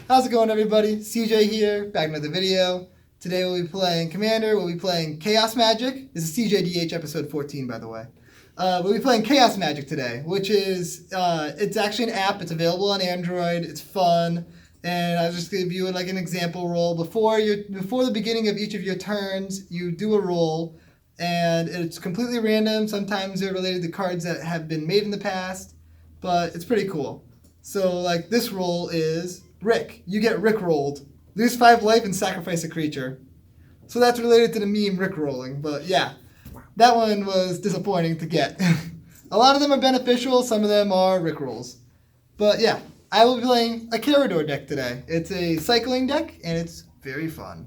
How's it going, everybody? CJ here, back in another video. Today we'll be playing Commander, we'll be playing Chaos Magic. This is CJDH episode 14, by the way. We'll be playing Chaos Magic today, which is, it's actually an app, it's available on Android, it's fun, and I'll just give you like an example roll. Before the beginning of each of your turns, you do a roll, and it's completely random. Sometimes they're related to cards that have been made in the past, but it's pretty cool. So like this roll is Rick. You get Rick rolled. Lose 5 life and sacrifice a creature. So that's related to the meme Rick rolling, but yeah. That one was disappointing to get. A lot of them are beneficial, some of them are Rick rolls. But yeah, I will be playing a Karador deck today. It's a cycling deck, and it's very fun.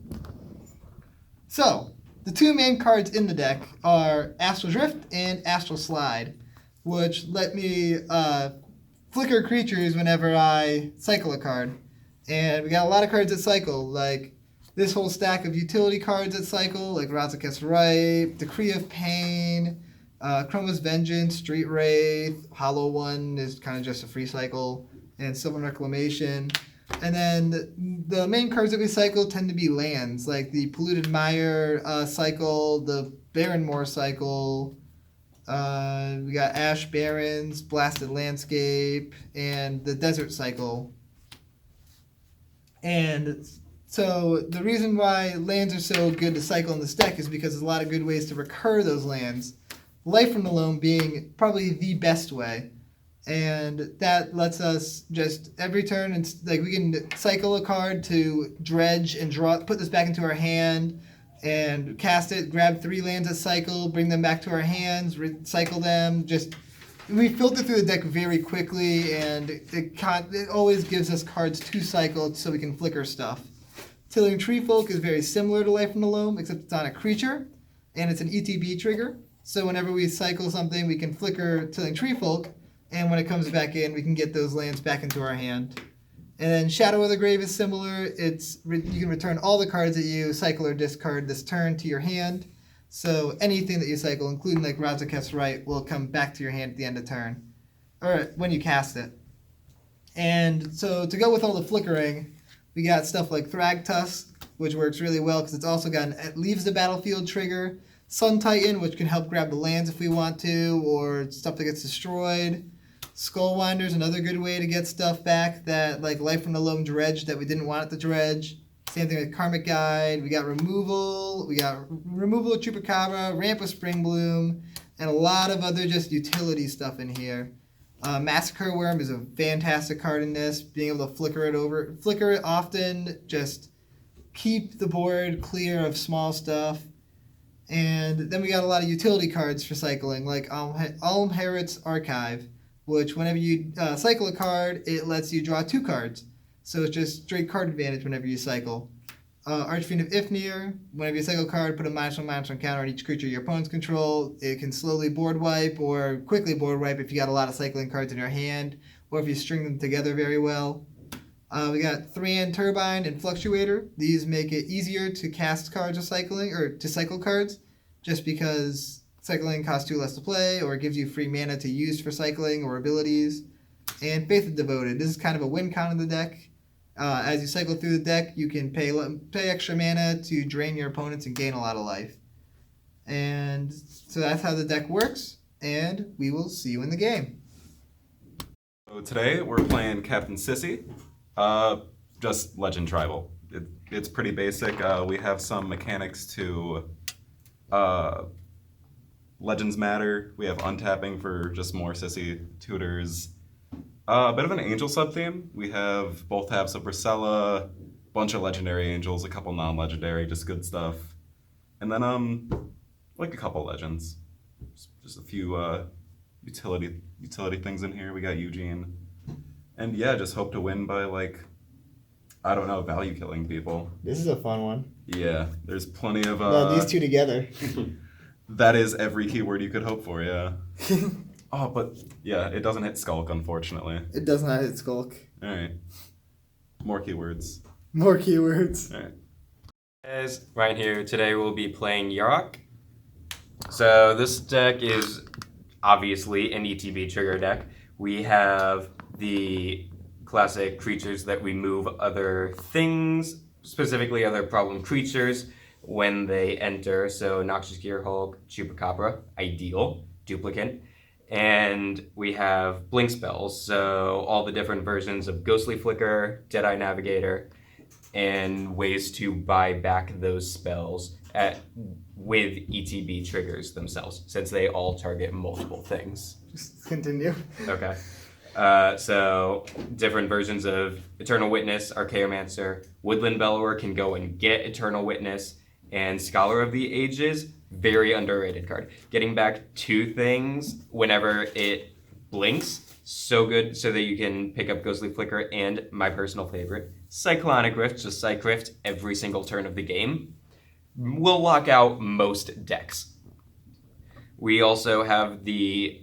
So, the two main cards in the deck are Astral Drift and Astral Slide, which let me flicker creatures whenever I cycle a card. And we got a lot of cards that cycle, like this whole stack of utility cards that cycle, like Razaketh's Right, Decree of Pain, Chroma's Vengeance, Street Wraith, Hollow One is kind of just a free cycle, and Sylvan Reclamation. And then the main cards that we cycle tend to be lands, like the Polluted Mire cycle, the Barrenmoor cycle, we got Ash Barrens, Blasted Landscape, and the Desert cycle. And so the reason why lands are so good to cycle in this deck is because there's a lot of good ways to recur those lands. Life from the Loam being probably the best way. And that lets us just every turn, and like we can cycle a card to dredge and draw, put this back into our hand, and cast it, grab 3 lands that cycle, bring them back to our hands, recycle them. Just we filter through the deck very quickly, and it always gives us cards to cycle so we can flicker stuff. Tilling Treefolk is very similar to Life from the Loam, except it's on a creature, and it's an ETB trigger. So whenever we cycle something, we can flicker Tilling Treefolk, and when it comes back in, we can get those lands back into our hand. And then Shadow of the Grave is similar. You can return all the cards that you cycle or discard this turn to your hand. So anything that you cycle, including like Razaketh's Right, will come back to your hand at the end of turn, or when you cast it. And so to go with all the flickering, we got stuff like Thragtusk, which works really well because it's also got it leaves the battlefield trigger. Sun Titan, which can help grab the lands if we want to, or stuff that gets destroyed. Skullwinder's another good way to get stuff back that like Life from the Loam dredge that we didn't want it to dredge. Same thing with Karmic Guide. We got removal. We got removal of Chupacabra, Ramp of Springbloom, and a lot of other just utility stuff in here. Massacre Worm is a fantastic card in this. Being able to flicker it often, just keep the board clear of small stuff. And then we got a lot of utility cards for cycling, like Almherit's Archive, which whenever you cycle a card, it lets you draw 2 cards. So it's just straight card advantage whenever you cycle. Archfiend of Ifnir, whenever you cycle a card, put a -1/-1 counter on each creature your opponents control. It can slowly board wipe or quickly board wipe if you got a lot of cycling cards in your hand, or if you string them together very well. We got Thran Turbine and Fluctuator. These make it easier to cast cards of cycling, or to cycle cards, just because cycling costs 2 less to play, or it gives you free mana to use for cycling or abilities. And Faith of Devoted. This is kind of a win con in the deck. As you cycle through the deck, you can pay extra mana to drain your opponents and gain a lot of life. And so that's how the deck works, and we will see you in the game. So today we're playing Captain Sisay, just Legend Tribal. It's pretty basic. We have some mechanics to Legends Matter. We have untapping for just more Sisay tutors. A bit of an angel sub-theme. We have both halves of Bracella, bunch of legendary angels, a couple non-legendary, just good stuff. And then like a couple legends. Just a few utility things in here. We got Eugene. And yeah, just hope to win by like, I don't know, value killing people. This is a fun one. Yeah, there's plenty of No, these two together. That is every keyword you could hope for, yeah. Oh, but yeah, it doesn't hit Skulk, unfortunately. It does not hit Skulk. All right. More keywords. More keywords. All right. Guys, right here, today we'll be playing Yarok. So this deck is obviously an ETB trigger deck. We have the classic creatures that remove other things, specifically other problem creatures, when they enter. So Noxious Gearhulk, Chupacabra, ideal, duplicate. And we have blink spells, so all the different versions of Ghostly Flicker, Deadeye Navigator, and ways to buy back those spells with ETB triggers themselves, since they all target multiple things. Just continue. Okay. So different versions of Eternal Witness, Archaeomancer, Woodland Bellower can go and get Eternal Witness, and Scholar of the Ages, very underrated card. Getting back 2 things whenever it blinks, so good, so that you can pick up Ghostly Flicker and my personal favorite, Cyclonic Rift, just Cyc Rift every single turn of the game. Will lock out most decks. We also have the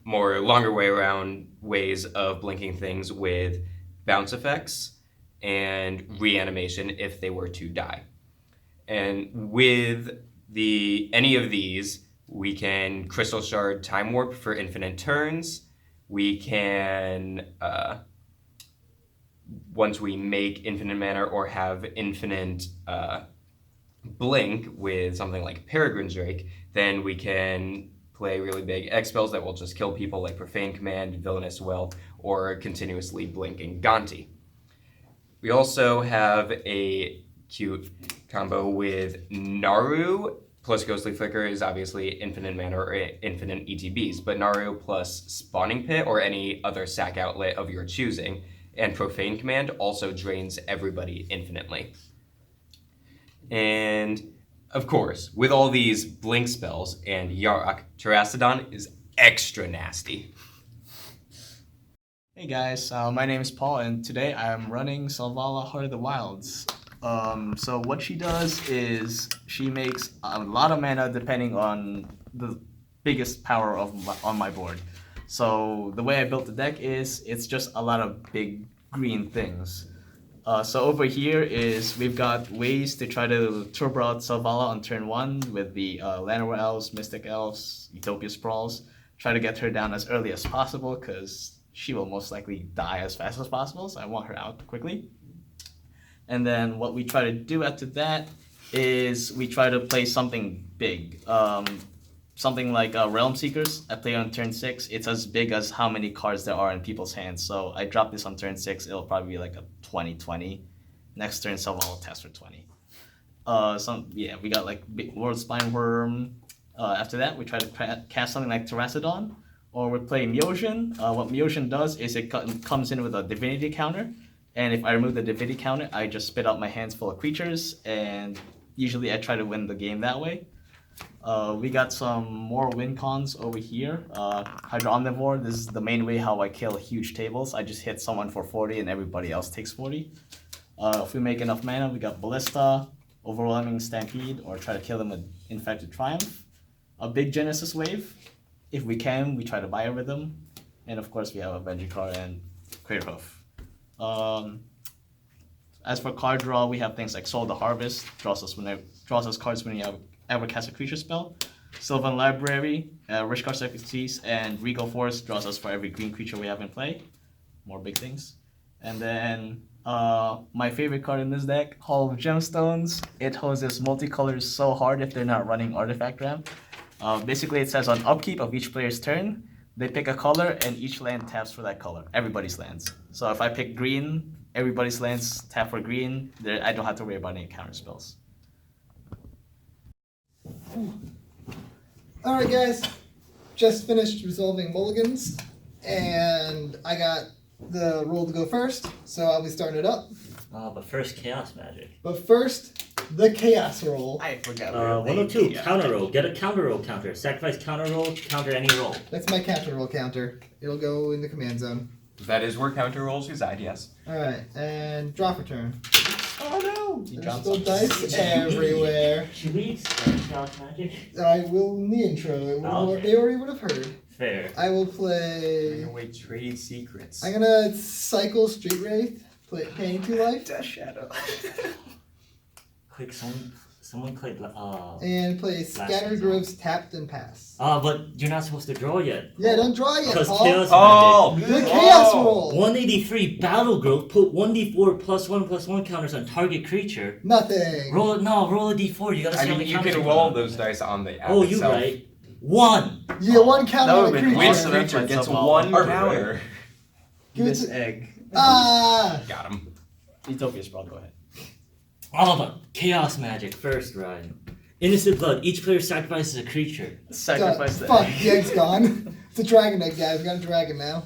more longer way around ways of blinking things with bounce effects and reanimation if they were to die. And with any of these, we can Crystal Shard Time Warp for infinite turns. We can, once we make infinite mana or have infinite blink with something like Peregrine Drake, then we can play really big X spells that will just kill people like Profane Command, Villainous Will, or continuously blinking Gonti. We also have a cute combo with Naru plus Ghostly Flicker is obviously infinite mana or infinite ETBs, but Naru plus Spawning Pit or any other sack outlet of your choosing, and Profane Command also drains everybody infinitely. And of course, with all these blink spells and Yarok, Terastodon is extra nasty. Hey guys, my name is Paul, and today I'm running Selvala Heart of the Wilds. So what she does is she makes a lot of mana depending on the biggest power on my board. So the way I built the deck is it's just a lot of big green things. So over here is we've got ways to try to turbo out Selvala on turn 1 with the Llanowar Elves, Mystic Elves, Utopia Sprawls. Try to get her down as early as possible because she will most likely die as fast as possible, so I want her out quickly. And then what we try to do after that is we try to play something big. Something like Realm Seekers, I play on turn 6. It's as big as how many cards there are in people's hands. So I drop this on turn 6, it'll probably be like a 20-20. Next turn, Selvala test for 20. We got like World Spine Worm. After that, we try to cast something like Terastodon, or we play Myosian. What Myosian does is it comes in with a Divinity counter, and if I remove the Divinity counter, I just spit out my hands full of creatures, and usually I try to win the game that way. We got some more win cons over here. Hydra Omnivore, this is the main way how I kill huge tables. I just hit someone for 40 and everybody else takes 40. If we make enough mana, we got Ballista, Overwhelming Stampede, or try to kill them with Infected Triumph. A big Genesis Wave. If we can, we try to buy a Rhythm. And of course, we have Avenger Card and Craterhoof. As for card draw, we have things like Soul the Harvest, draws us cards when you ever cast a creature spell. Sylvan Library, Rishkar Expertise, and Regal Force draws us for every green creature we have in play. More big things. And then my favorite card in this deck, Hall of Gemstones. It hoses multicolors so hard if they're not running Artifact Ramp. Basically, it says on upkeep of each player's turn, they pick a color and each land taps for that color. Everybody's lands. So if I pick green, everybody's lands tap for green. I don't have to worry about any counter spells. Alright guys, just finished resolving mulligans, and I got the roll to go first, so I'll be starting it up. But first, Chaos Magic. But first, the Chaos roll. I forgot. 102, counter roll. Get a counter roll counter. Sacrifice counter roll to counter any roll. That's my counter roll counter. It'll go in the command zone. That is where counter rolls reside, yes. Alright, and draw for turn. Oh no! There's still dice everywhere. Should we Chaos Magic? I will in the intro. They already would have heard. Fair. I will play. Away trade secrets. I'm gonna cycle Street Wraith, paying 2 life. Death Shadow. Click some Someone played. And play Scattered season. Groves tapped and pass. But you're not supposed to draw yet. Yeah, don't draw yet, Because Paul. Chaos Oh! The Chaos Roll. 183 Battle Growth. Put 1d4 +1/+1 counters on target creature. Nothing. Roll a d4. You gotta see I how mean, many you counters can you roll got. those dice on the app Oh, you itself. right. 1. You get one counter That on a would've been creature. Which awesome. That's creature what gets Selvala- one Arbitrary. counter? Give it This to- egg. Ah! Got him. Utopia's probably go ahead. But Chaos Magic first, Ryan. Innocent Blood. Each player sacrifices a creature. Sacrifice the Fuck, egg. the egg's gone. It's a dragon egg, guys. We got a dragon now.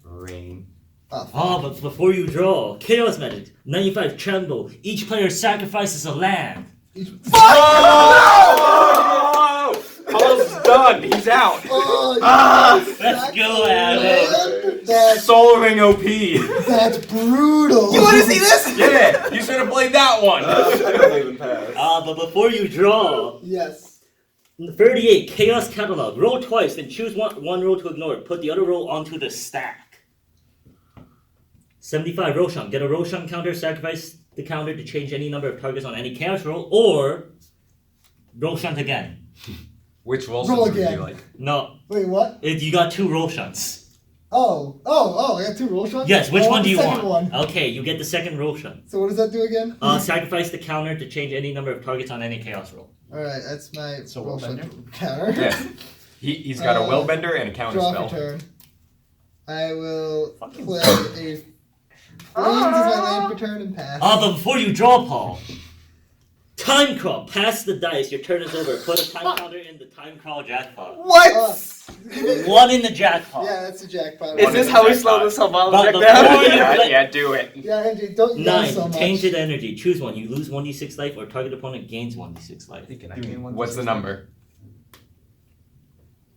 Rain. Oh, fuck. But before you draw, Chaos Magic. 95 Tremble. Each player sacrifices a land. Oh! Paul's done. He's out. Oh, Let's go, Adam. That's, Soul Ring OP. that's brutal. You want to see this? Yeah, you should have played that one. I don't even pass. But before you draw, Yes. 38 Chaos Catalog. Roll twice, then choose one roll to ignore. Put the other roll onto the stack. 75 Roshan. Get a Roshan counter, sacrifice the counter to change any number of targets on any chaos roll, or Roshan again. Which Roll Wilsons would again. you like? No, Wait, what? you got 2 Roshans. Oh, I got 2 roll shots? Yes, which I one want do you the second want? one. Okay, you get the second Roshan. So what does that do again? Sacrifice the counter to change any number of targets on any chaos roll. Alright, that's my So roll Willbender? shot counter. Yeah. He's got a Willbender and a counter Draw spell. for turn. I will Fucking play a Flames as my land for turn and pass. But before you draw, Paul, Time Crawl. Pass the dice. Your turn is over. Put a time counter in the Time Crawl jackpot. What? 1 in the jackpot. Yeah, that's a jackpot. Is this how we slow the Selvala But deck before down? you- Yeah, do it. Yeah, Andrew, don't yell 9. so much. Tainted Energy. Choose one. You lose 1d6 life, or target opponent gains 1d6 life. Can I gain one? What's the number?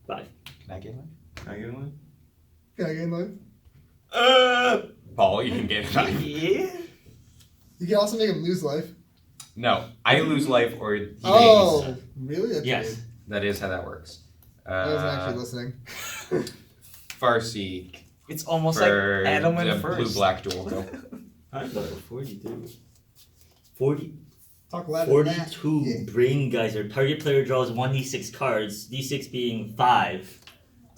5. Can I gain one? Can I get one? Can I get life? Paul, you can get it. Yeah. You can also make him lose life. No, I lose life or he Oh, gains. really? That's Yes. weird. That is how that works. I wasn't actually listening. Farsi It's almost for like Adam went the first. blue-black duel. Go. But before you do, 40, Talk louder than that. 42 Yeah. Brain Geyser. Target player draws 1d6 cards, d6 being 5.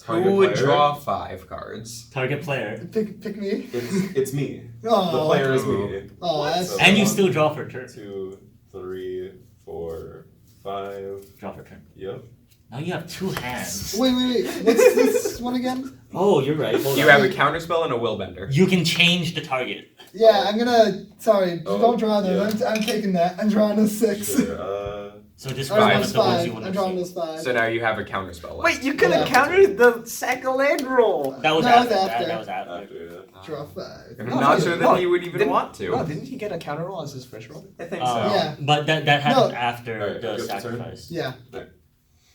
Who would draw 5 cards? Target player. Pick me. It's me. Oh, The player is me. Oh, that's So And you one, still draw for turn. 2, 3, 4, 5. Draw for turn. Yep. Now you have 2 hands. Wait. What's this one again? Oh, you're right. Hold You on. have a counterspell and a Willbender. You can change the target. Yeah, I'm gonna. Sorry, Oh, don't draw those. yeah. I'm taking that. I'm drawing a 6. Sure. So just I'm drawing grab those the ones 5. you want I'm to drawing see. those 5. So now you have a counterspell left. Wait, you could have Yeah. countered the second land roll. That was No, after. it's after. That was after. After, yeah. Draw 5. And I'm not sure no, that he would even didn't- want to. No, didn't he get a counter roll as his first roll? I think Yeah. But that happened No. after Alright, the good turn. sacrifice. Yeah.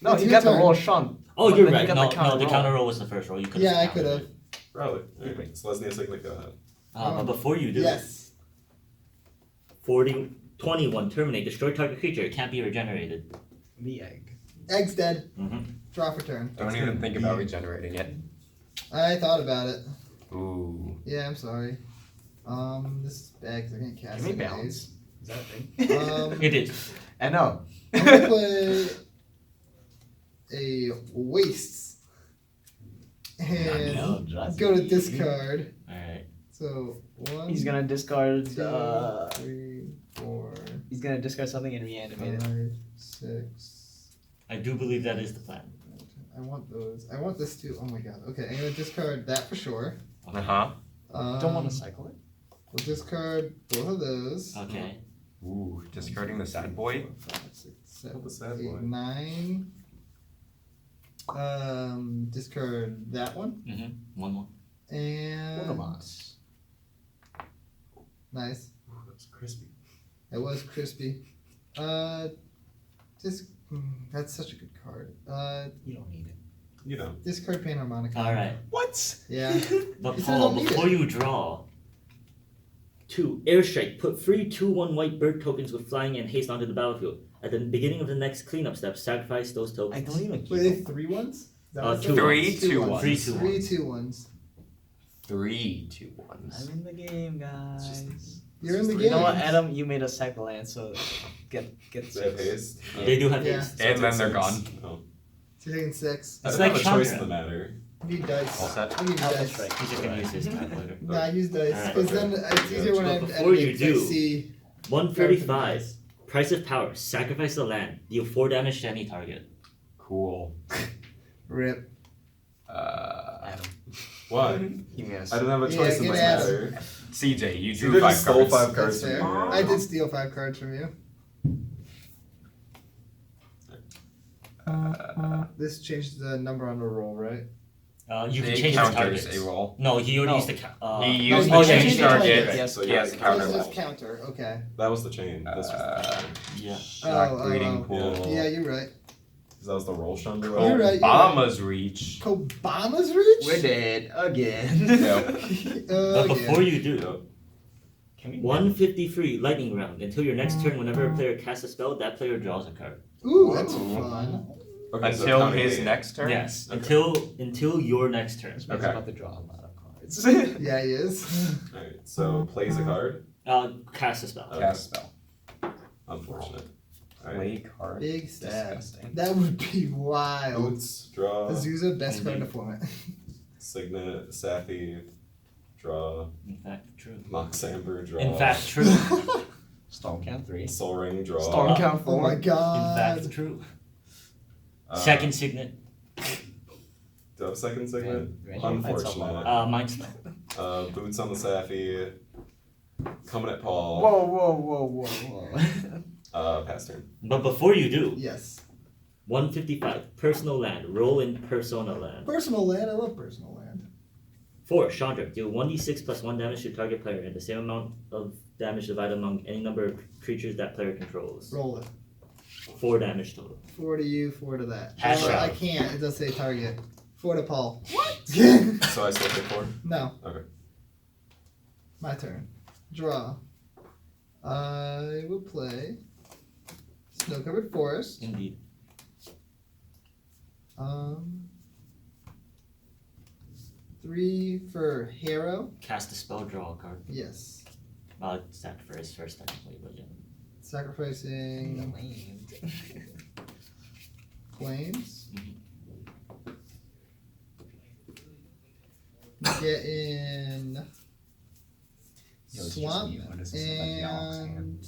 No, It's he your got the turn. roll Sean. Oh, But you're then he right. got No, the counter the roll. counter roll was the first roll. You could Yeah, I could have. Probably. So let's need something like that. But before you do, Yes. 21 terminate. Destroy target creature. It can't be regenerated. The egg. Egg's dead. Mm-hmm. Draw for turn. Don't even think about regenerating it. I thought about it. Ooh. Yeah, I'm sorry. This is bad because I can't cast Give me it. balance. Is that a thing? It is. I know. I'm gonna play a wastes and No, just- go to discard. Alright. So 1, He's gonna discard. 2, 3, 4, He's gonna discard something and reanimate it. 5, 6. I do believe that is the plan. I want those. I want this too. Oh my god. Okay, I'm gonna discard that for sure. Uh-huh. Don't want to cycle it. We'll discard both of those. Okay. Ooh, discarding the sad boy. 4, 5, 6, 7, the sad 8, boy. 9. Discard that one. Mm-hmm. One more. And Unomas. nice. Ooh, that's crispy. It was crispy. That's such a good card. You don't need it. You know. Discard Pain Harmonica. Alright. What? Yeah. But It says Paul, don't need before it. you draw, 2. Airstrike. Put 3 2/1 white bird tokens with flying and haste onto the battlefield. At the beginning of the next cleanup step, sacrifice those I tokens. don't even. Wait, they 3 ones? Is that what it 2 says? 3 ones. 2 ones. ones. 3 2 3 ones. 2 ones. 3 2 ones. I'm in the game, guys. You're in the You game. know what, Adam? You made a cycle land, so get They have 6. haste. They do have Yeah. haste. So I And take then they're 6. gone. Oh. So you're taking 6. I It's don't like have a choice in Chandra. the matter. You need dice. All set? I'll give you Alpha dice. strike. He's just gonna use his calculator. Nah, use dice. Alright. Because then it's easier when But I'm before you editing, 'cause I do- see 135. Price of power. Sacrifice the land. Deal 4 damage to any target. Cool. rip. Adam. Why? He missed. I didn't have a Yeah, choice in get this Adam. matter. CJ, you You drew just 5 stole cards. 5 cards That's from fair. me. I did steal 5 cards from you. This changes the number on the roll, right? You can It change the counters targets. a roll. No, he already No. used the He no, used no, the yeah, change change the target. target. Yes. So He you're has right. counter So roll. this is counter, okay. That was the chain. This was the Yeah. Shock breeding pool. Yeah, you're right. Because that was the roll shunder. You're right, you're right. Obama's reach. Kobama's reach? We're dead again. But before you do, Yep. Can we 153 lightning round. Until your next turn, whenever a player casts a spell, that player draws a card. Ooh, that's Ooh. fun. Okay, so Until counting his 8. next turn? Yes. Okay. Until your next turn. This man's Okay. about to draw a lot of cards. Yeah, he is. Alright, so plays a card. Cast a spell. Cast spell. Unfortunate. Alright. Play card. Big stab. Disgusting. That would be wild. Boots, draw, Azusa, best card in the format. Signet, Safi, draw, In fact, true. Moxamber, draw. In fact, true. Storm count 3. Soul Ring, draw. Storm count Oh 4. my In god. fact, true. Uh, Second signet. Do I have a second signet? Yeah, Unfortunate. Mine's not. Boots on the Safi. Coming at Paul. Whoa. Pass turn. But before you do, Yes. 155 personal land. Roll in persona land. Personal land. I love personal land. 4 Chandra. Deal 1d6 plus 1 damage to target player and the same amount of damage divided among any number of creatures that player controls. Roll it. 4 damage total. 4 to you, 4 to that. Hash I out. can't. It does say target. 4 to Paul. What? So I still take 4? No. Okay. My turn. Draw. I will play Snow-Covered Forest. Indeed. 3 for Harrow. Cast a spell, draw a card. Yes. Sacrifice first, technically, but yeah. Sacrificing Plains. Get in Swamp and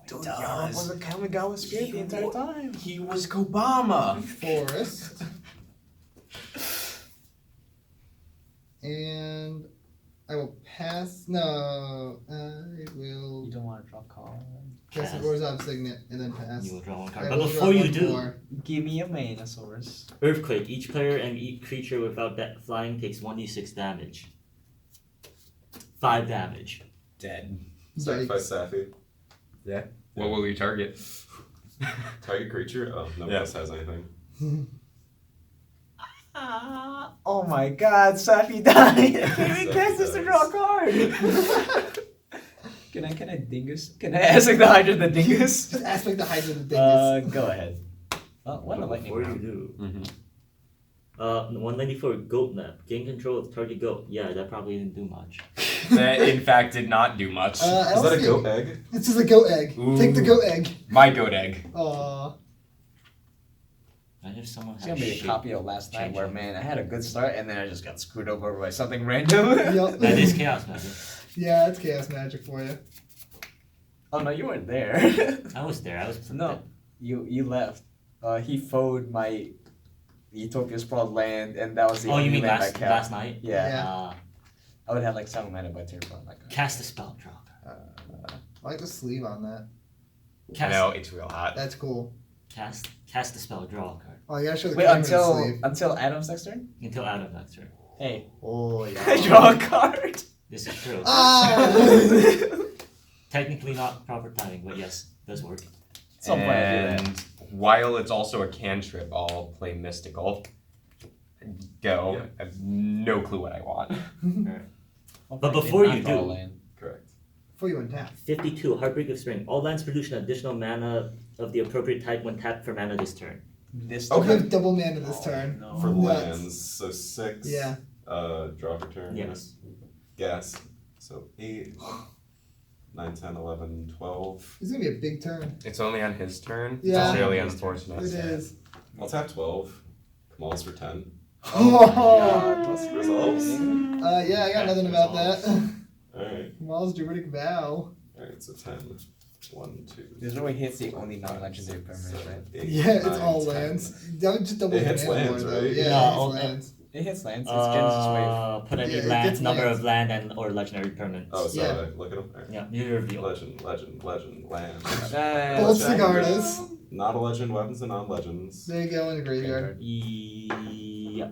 Dude, Yarok was a Kamigawa spirit the entire time. He was Kobama. Forest. And I will pass. No, I will You don't want to draw card. cast a Orzhov Signet and then pass. You will draw one I card. But will before draw you one do, more. Give me a Manosaurus. Earthquake. Each player and each creature without that flying takes 1d6 damage. 5 damage. Dead. Sacrifice Safi. What will you target? Target creature? Oh, nobody Yeah. else has anything. Oh my god, Safi died! Safi Cast this to dies. draw a card! Can I dingus? Can I ask like the Hydra the dingus? Just aspect the Hydra the dingus. Go ahead. Oh, what a But lightning before you round. do, Mm-hmm. 194 goat map. Gain control of target goat. Yeah, that probably didn't do much. That, in fact, did not do much. I Is don't that a see- goat egg? This is a goat egg. Take the Ooh. goat egg. My goat egg. Aw. Imagine if someone It's had gonna be a shit. copy of last night Change where, it. man, I had a good start and then I just got screwed over by something random. Yup. That is chaos magic. Yeah, it's chaos magic for you. Oh no, you weren't there. I was there. I was No, you left. He foed my Utopia Sprawl land, and that was the Oh, only you mean land last I kept. last night? Yeah. I would have like 7 mana by turn for like. Cast a spell, draw. I like the sleeve on that. I Cast, know, it's real hot. That's cool. cast a spell, draw a card Oh, you gotta show the Wait camera the sleeve. until Adam's next turn. until out of next turn. Hey, Oh, I yeah. draw a card. This is true. Ah! Technically not proper timing, but yes, does work. Some point I do that. And while it's also a cantrip, I'll play Mystical. Go. Yeah. I have no clue what I want. But before you do- land. Correct. Before you untap. 52, Heartbreak of Spring. All lands produce an additional mana of the appropriate type when tapped for mana this turn. This You Okay. have double mana this turn. No. For Nuts. lands, so 6. Yeah. Draw for turn. Yes. Gas. So 8. 9, 10, 11, 12. It's gonna be a big turn. It's only on his turn. Yeah. It's really It unfortunate. is. I'll tap 12. Kamal's for 10. Oh. Resolves. Yeah, I got nothing about that. Alright. Kamal's Druidic Vow. Alright, so 10. 1, 2. There's no way hits the only non-legendary permanent, right? 8, Yeah, it's 9, all 10. lands. That would just double It hits the mana lands, more, though. right? Yeah, No, it hits lands. It hits lands. It's Genesis Wave. Put any Yeah, it land, gets number lands. of land and or legendary permanents. Oh, so Yeah. look at them. Alright. Yeah, you reveal. Legend, land. Both Cigarettas. Not a legend, weapons and non-legends. There you go in the graveyard. Yeah,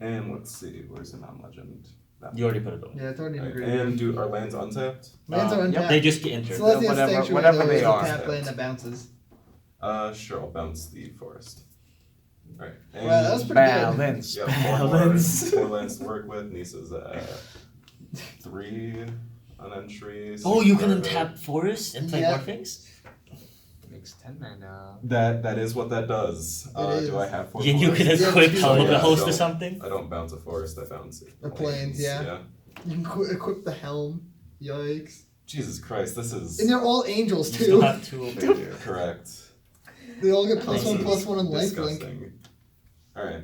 And let's see, where's the non-legend? That you already put it on. Yeah, it's already in the Alright, graveyard. and do our lands untapped? Lands are untapped. They just get entered. Celestial Whatever- Sanctuary whatever though, they is a are. tap land that bounces. Sure, I'll bounce the forest. Alright. Wow, that was pretty good. Balance. Yeah, Balance. 4 lands to work with. Nisa's 3 on entry. Oh, you can 6 untap forest and play Yeah. more things? Makes 10 mana. That is what that does. It Do I is. have 4 You could forests? equip Yeah, Helm of yeah, the Host I or don't- something? I don't bounce a forest, I bounce Or planes, yeah. You can equip the helm. Yikes. Jesus Christ, this is And they're all angels, You still too. have 2 over here. correct. They all get This is +1/+1 on lifelink. disgusting. Alright,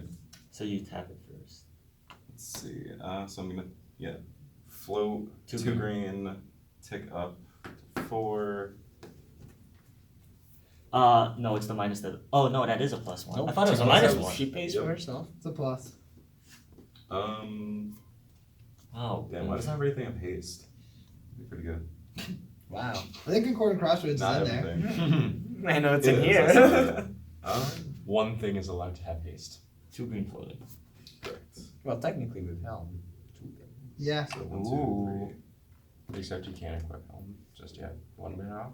So you tap it first. let's see. So I'm gonna, float Two 2 green, tick up to 4. No, it's the minus that. Oh, no, that is a +1. Nope. I thought it was a She minus pays- 1. She pays Yep. for herself. It's a plus. Oh, Damn, why does everything have haste? Pretty good. Wow. I think Concordant Crossroads Not is in there. everything. I know it's It in is, here. that's not- One thing is allowed to have haste. 2 green floating. correct. Well, technically with Helm. Yeah. So 1, 2, Ooh. Except you can't equip Helm just yet. 1 mana off.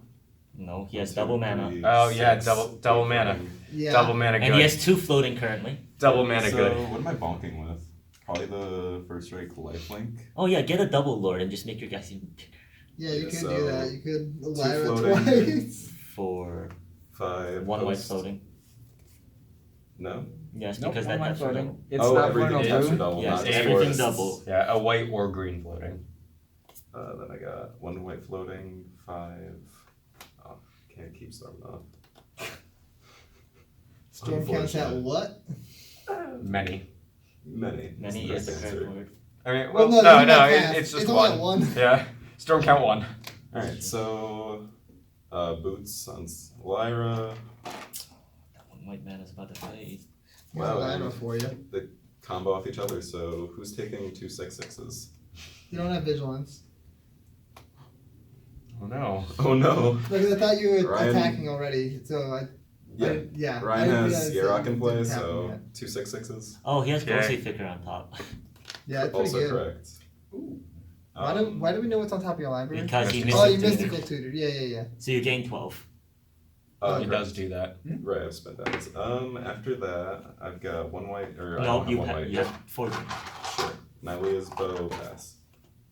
No, he has 2, double mana. 3, Oh, yeah, 6, double mana. 8, Yeah. Double mana good. And he has 2 floating currently. Double mana so, good. what am I bonking with? Probably the first rate lifelink. Oh, yeah, get a double lord and just make your guys even bigger. Yeah, you Yeah, could so do that. You could Lyra floating. twice. For 5. 1 white post. floating. No? Yes, Nope, because one that white taps for floating. double. It's Oh, not everything Vernal taps for too. double, Yes, not just everything forests. double. Yeah, a white or green floating. Then I got 1 white floating, 5. Oh, can't keep starting off. Storm counts at what? Many. Many. Many That's is the answer. correct word. I mean, Well, well, no, no, you no, got half. it's just It's only one. at 1. Yeah, storm count 1. Alright, so boots on Lyra. That 1 white man is about to play. Wow, Wow, Lyra and for you. they combo off each other, so who's taking 2 6/6s? You don't have vigilance. Oh no. Oh no. Because I thought you were Ryan- attacking already, so Yeah. yeah. I Ryan didn't has realize Yarok that in play, you didn't tap him so yet. 2 6/6s. Oh, he has Okay. Ghostly Thicker on top. Yeah, it's pretty Also good. correct. Why do we know what's on top of your library? Because he Mystical Oh, you mystical mystical tutored. Yeah, yeah, yeah. So you gain 12. He correct. does do that. Right, I've spent that. After that, I've got 1 white, or I No, don't you have 1 have, white. you have 4 green. Sure. Nylea's bow pass.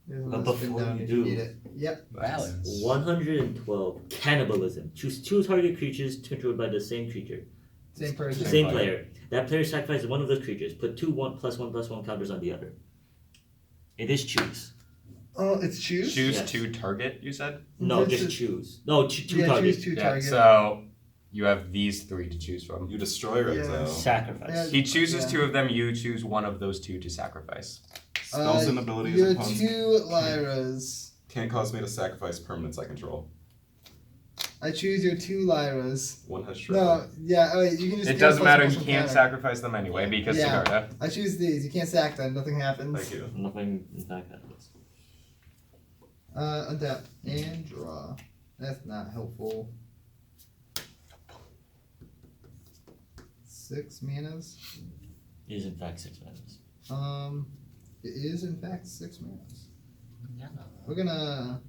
There's But another spin before down you if do- need it. Yep. Balance. 112. Cannibalism. Choose 2 target creatures controlled by the same creature. Same person. Same player. That player sacrifices one of those creatures. Put 2 1+1/+1 counters on the other. It is choose. Oh, it's choose? Choose Yes. 2 target, you said? No, This just is- choose. No, 2 Yeah, targets. choose 2 Yeah, target. so you have these 3 to choose from. You destroy right Yeah. now. Sacrifice. Yeah. He chooses Yeah. 2 of them, you choose one of those 2 to sacrifice. Spells and abilities Your opponents 2 Lyras. can't cause me to sacrifice permanents I control. I choose your 2 Lyras. 1 has shred. No, yeah, oh wait, you can just It get doesn't plus matter, one you plus can't counter. sacrifice them anyway because Yeah. Sigarda. I choose these. You can't sack them. Nothing happens. Thank you. Nothing in fact happens. Untap and draw. That's not helpful. 6 manas. It is in fact 6 manas. It is in fact 6 manas. We're gonna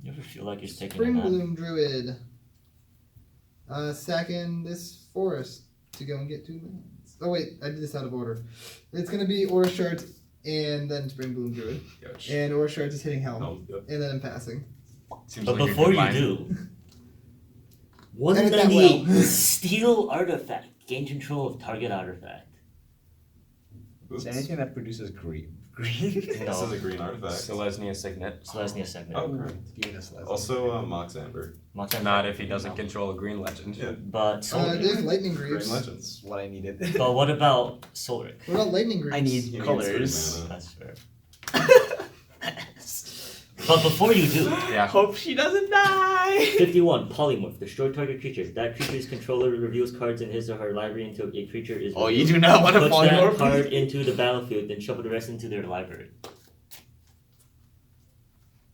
You ever feel like you're taking a Spring nap? Bloom Druid. Sacking this forest to go and get 2 lands. Oh wait, I did this out of order. It's gonna be Aura Shard and then Spring Bloom Druid. Yosh. And Aura Shard is hitting Helm. Oh, yep. And then I'm passing. Seems But like a before good you line. do, Edit that 198 well. steal artifact. Gain control of target artifact. It's Oops. anything that produces green. Green. This is a green artifact. Selesnya Signet. Selesnya segment. Oh, correct. Give us less. Also, Mox Amber. Not if he doesn't control a green legend. Yeah. But Solric. There's lightning Green greaves. legends. What I needed. But what about Solric? What about lightning greaves? I need He needs colors. 3 mana. That's fair. But before you do, Yeah. Hope she doesn't die. 51 polymorph. Destroy target creature. That creature's controller reveals cards in his or her library until a creature is. Oh, you revealed. do not want to Put that polymorph. card into the battlefield, then shuffle the rest into their library.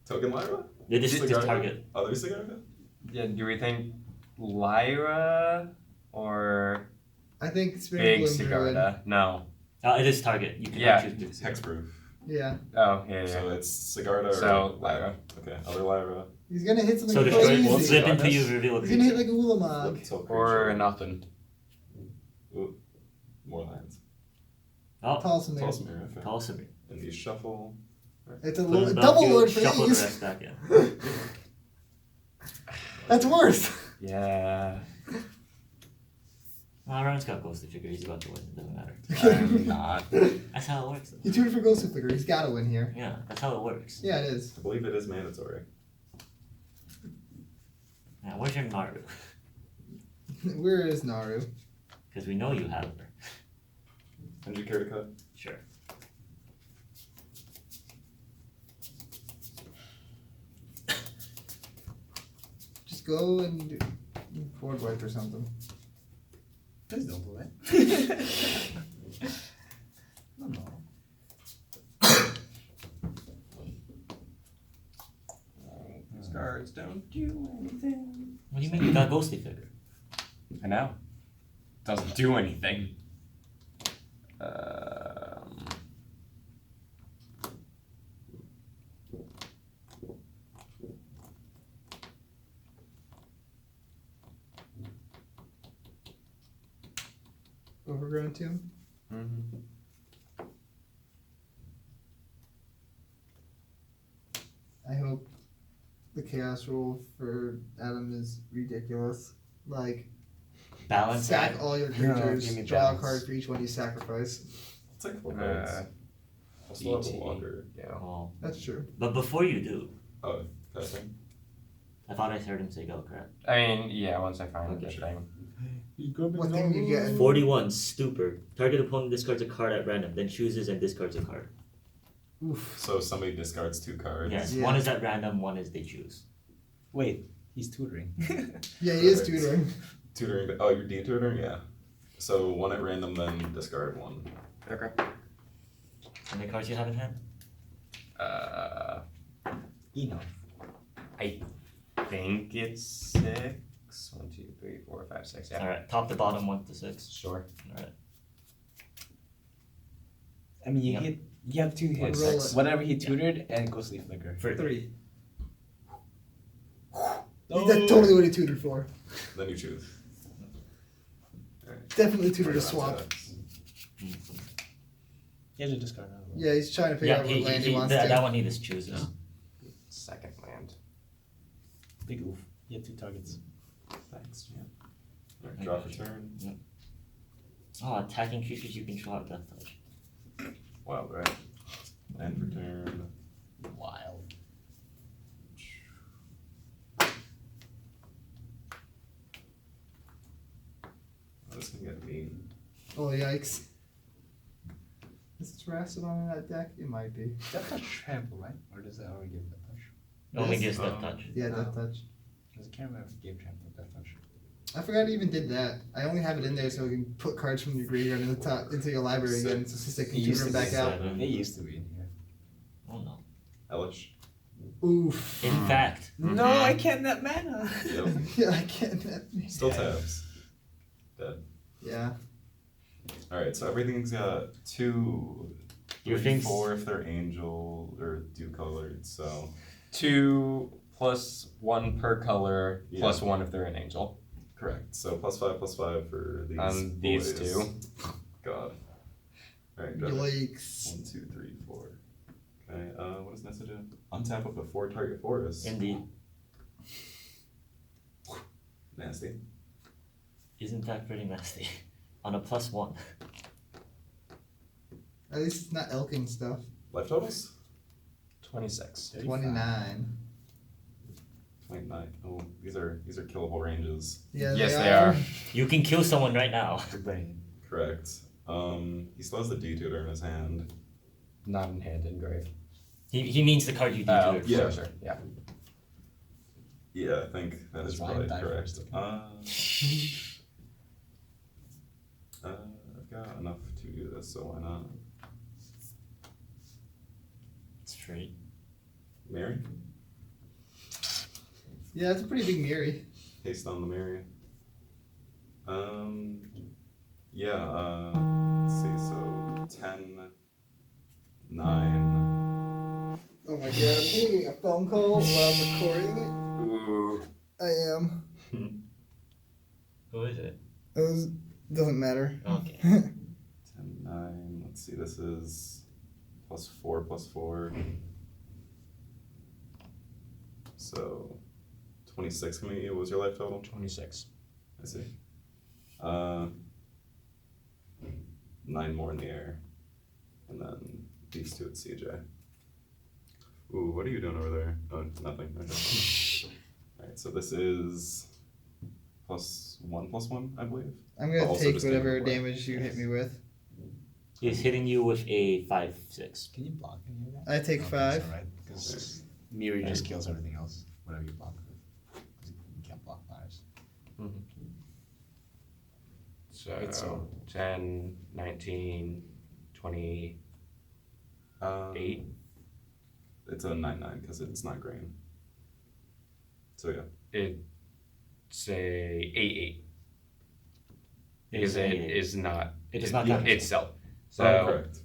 Token Lyra? This Sigarda? target. Other Sigarda? Yeah, do we think Lyra or I think Big Spirit Bloom Druid. Sigarda? No. It is target. You can Yeah. choose this. Hexproof. Yeah. Oh, yeah, yeah. So it's Sigarda So, or Lyra. Okay, other Lyra. He's gonna hit something So crazy. destroy. Easy. Slip until you reveal a He's gonna hit creature. like a Ulamog. Flip till Or creature. nothing. Ooh. More lands. Oh, Talisman. Talisman, okay. Talisman. And these shuffle. It's a Put it in the double battlefield, lord for shuffle the these. rest back in. That's worse. Yeah. Well, Ron's got Ghost Trigger. He's about to win. It doesn't matter. I'm not. That's how it works. Though. He tuned for Ghost Flicker. He's gotta win here. Yeah, that's how it works. Yeah, it is. I believe it is mandatory. Now, where's your Naru? Where is Naru? Because we know you have her. And you care to cut? Sure. Just go and do board wipe or something. Please don't do that. No, no. These cards don't do anything. What do you mean you got Ghostly Figure? I know. Doesn't do anything. Overgrown Tomb. Mhm. I hope the chaos roll for Adam is ridiculous. Like, Balance sack act. all your No, creatures, give me draw a balance. card for each one you sacrifice. It's like 4 cards. I'll still have a longer. Yeah. Oh. That's true. But before you do, Oh, passing. I thought I heard him say go, correct? I mean, yeah, once I find Okay. the thing. What thing you get? 41 Stupor. Target opponent discards a card at random, then chooses and discards a card. Oof. So somebody discards 2 cards. Yes, Yeah. one is at random, one is they choose. Wait, he's tutoring. Yeah, he is Perfect. tutoring. Tutoring. Oh, you're detutoring? Yeah. So 1 at random, then discard 1. Okay. How many cards you have in hand? Enough. I think it's 6. 1, 2, 3, 4, 5, 6. Yeah. Alright, top to bottom, 1 to 6. Sure. Alright. I mean, Yep. you have 2 hits. Roll it. Whatever he tutored and Ghostly Flicker. For 3. Oh. That's totally what he tutored for. Then you choose. Alright. Definitely tutored a Bring it on swap. to X. He has to discard another one. Yeah, he's trying to figure Yeah, out what land he wants that, to. that one he just chooses. Second land. Big oof. He had 2 targets. Thanks, champ. Alright, draw for turn. Oh, attacking creatures you control have Death Touch. Wild, right? End for turn. Wild. Oh, this can get mean. Oh, yikes. Is Terracodon in that deck? It might be. Death Touch trample, right? Or does that already give Death Touch? It only Yes. gives Death Touch. Yeah, Death Touch. Because I can't remember if it gave trample or Death Touch. I forgot it even did that. I only have it in there so we can put cards from your graveyard into your library again, so Sisay can It used tutor to them be back out. Seven. It used to be in here. Oh no. Elish. Oof. In fact, No, I can't net mana. Yep. Yeah, I can't. Still tabs. Dead. Yeah. Alright, so everything's got 2, Your 3, things- 4 if they're angel or do colored, so 2 plus 1 per color, Yeah. plus 1 if they're an angel. correct. So +5/+5 for these. These boys. 2. God. Alright, go. Yikes. 1, 2, 3, 4. Okay, what does message do? Untap up to 4 target forests. indeed, Nasty. isn't that pretty nasty? On a +1. At least it's not elking stuff. Life totals? 26. 29. 29. Oh, these are killable ranges. Yeah, Yes, they are. You can kill someone right now. Everybody Correct. He still has the D-tutor in his hand. not in hand, engraved. He means the card you do. yeah. Sure. Yeah. Yeah, I think that is Does Ryan probably die correct. first? I've got enough to do this, so why not? It's free. Mary? Yeah, that's a pretty big Miri. Haste on the Mary. Yeah, let's see, so 10, 9. Oh my god, I'm getting a phone call while I'm recording Ooh. it. I am. Who is it? Doesn't matter. Okay. 10, 9. Let's see, this is +4, +4. So 26 coming at you. What was your life total? 26. I see. 9 more in the air. And then these two at CJ. Ooh, what are you doing over there? Oh, nothing. Okay. Alright, so this is +1/+1, I believe. I'm But gonna also take just whatever taking away. damage you hit me with. He's hitting you with a 5/6. Can you block any of that? I take 5. Alright, because Miri just kills everything else, whatever you block with. 'Cause you can't block fires. So, So- 10, 19, 28. It's a 9/9 because it's not green. So yeah. It's a 8/8. Because It's it a- is not. It is not Yeah. damage. itself. So Correct.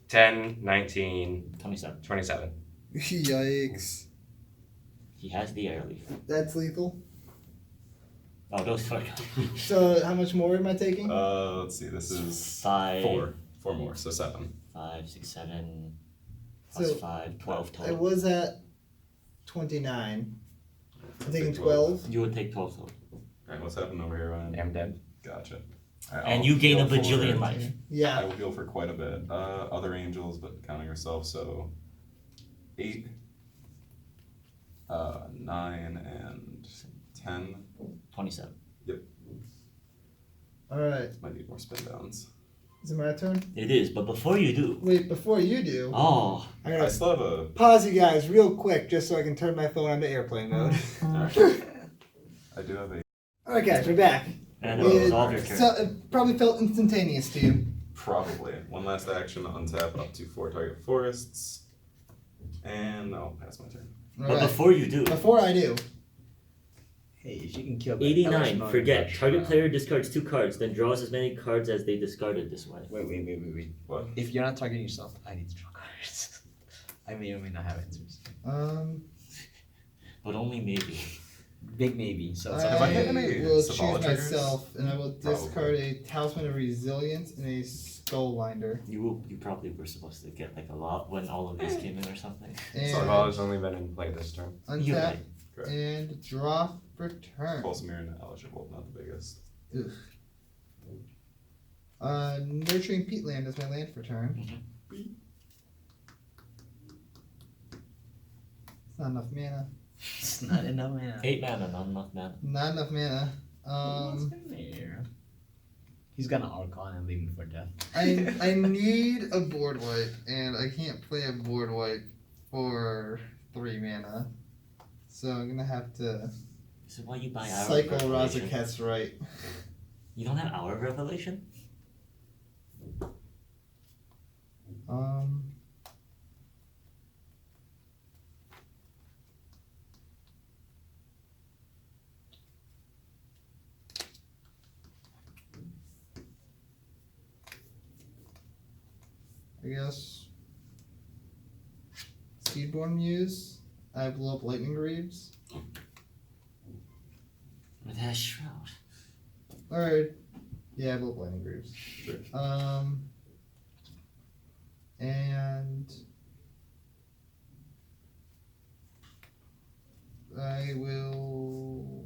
10, 19, 27. 27. Yikes. He has the air leaf. That's lethal. Oh, those are So how much more am I taking? Let's see. This is 5, 4 more, so 7. 5, 6, 7, plus So 5, 12 I total. was at 29. I'm taking Take 12. You would take 12 total. Alright, what's happening over here, Ryan? I'm dead. Gotcha. Alright, And I'll you gain a heal bajillion for- life. I Yeah. will heal for quite a bit. Other angels, but counting yourself, so 8, 9, and 10. 27. Alright. Might need more spin downs. Is it my turn? It is, but before you do. Wait, before you do, Oh, I'm I gonna still have a. pause you guys real quick just so I can turn my phone onto airplane mode. Alright. I do have a. Alright guys, we're back. and It- resolve your turn. So it probably felt instantaneous to you. Probably. One last action, untap up to 4 target forests. And I'll pass my turn. But Alright. before you do, Before I do, Hey, if you can kill that 89. Elishmael Forget. Rush, Target player discards 2 cards, then draws as many cards as they discarded this way. Wait. What? If you're not targeting yourself, I need to draw cards. I may or may not have answers. But only maybe. Big maybe. So it's I Have I hit any will choose Selvala triggers? myself and I will discard Probably. a Talisman of Resilience and a Skull Winder. You probably were supposed to get like a lot when all of these came in or something. And Selvalla's only been in play this turn. You're untap right. Correct. and draw for turn. Pulsar and eligible, not the biggest. Ugh. Nurturing Peatland is my land for turn. It's not enough mana. It's not enough mana. 8 mana, not enough mana. Not enough mana. What's in there? He's gonna Archon and leave me for death. I need a board wipe, and I can't play a board wipe for 3 mana. So I'm gonna have to This is why you buy our cycle Revelation. Razaketh's right. You don't have our Revelation? I guess Seedborn Muse. I blow up Lightning Greaves. With that shroud. Alright. Yeah, I blow up Lightning Greaves. Sure. And I will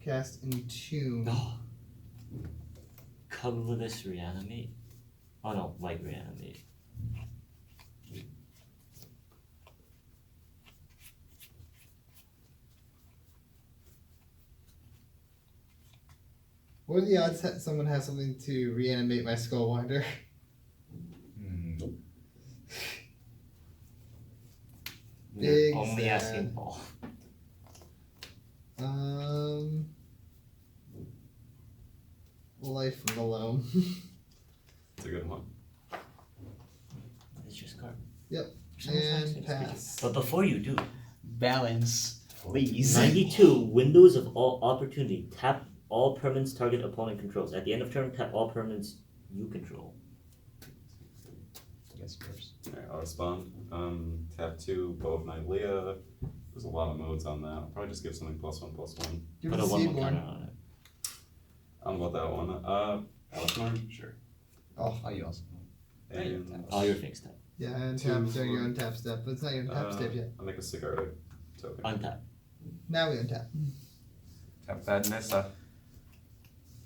cast Entomb. Oh. Colorless Reanimate. Oh no, white reanimate. What are the odds that someone has something to reanimate my Skullwinder? Big Only sad. asking Paul. Life from the loam. It's a good one. It's just card. And pass. But before you do, Balance, please. 92 Windows of all opportunity. Tap all permanents target opponent controls. At the end of turn, tap all permanents you control. Yes, yours. Alright, I'll respond. Tap 2, Bow of Nylea. There's a lot of modes on that. I'll probably just give something +1/+1. Give Put it a a 1/1 Seaborn. counter on it. I don't know about that one. Alexmark? Sure. Oh, Oh, you also. And All your things tap. yeah, untap Two. during your untap step, but it's not your untap step yet. I'll make a cigar token. Untap. Now we untap. Tap that Nissa.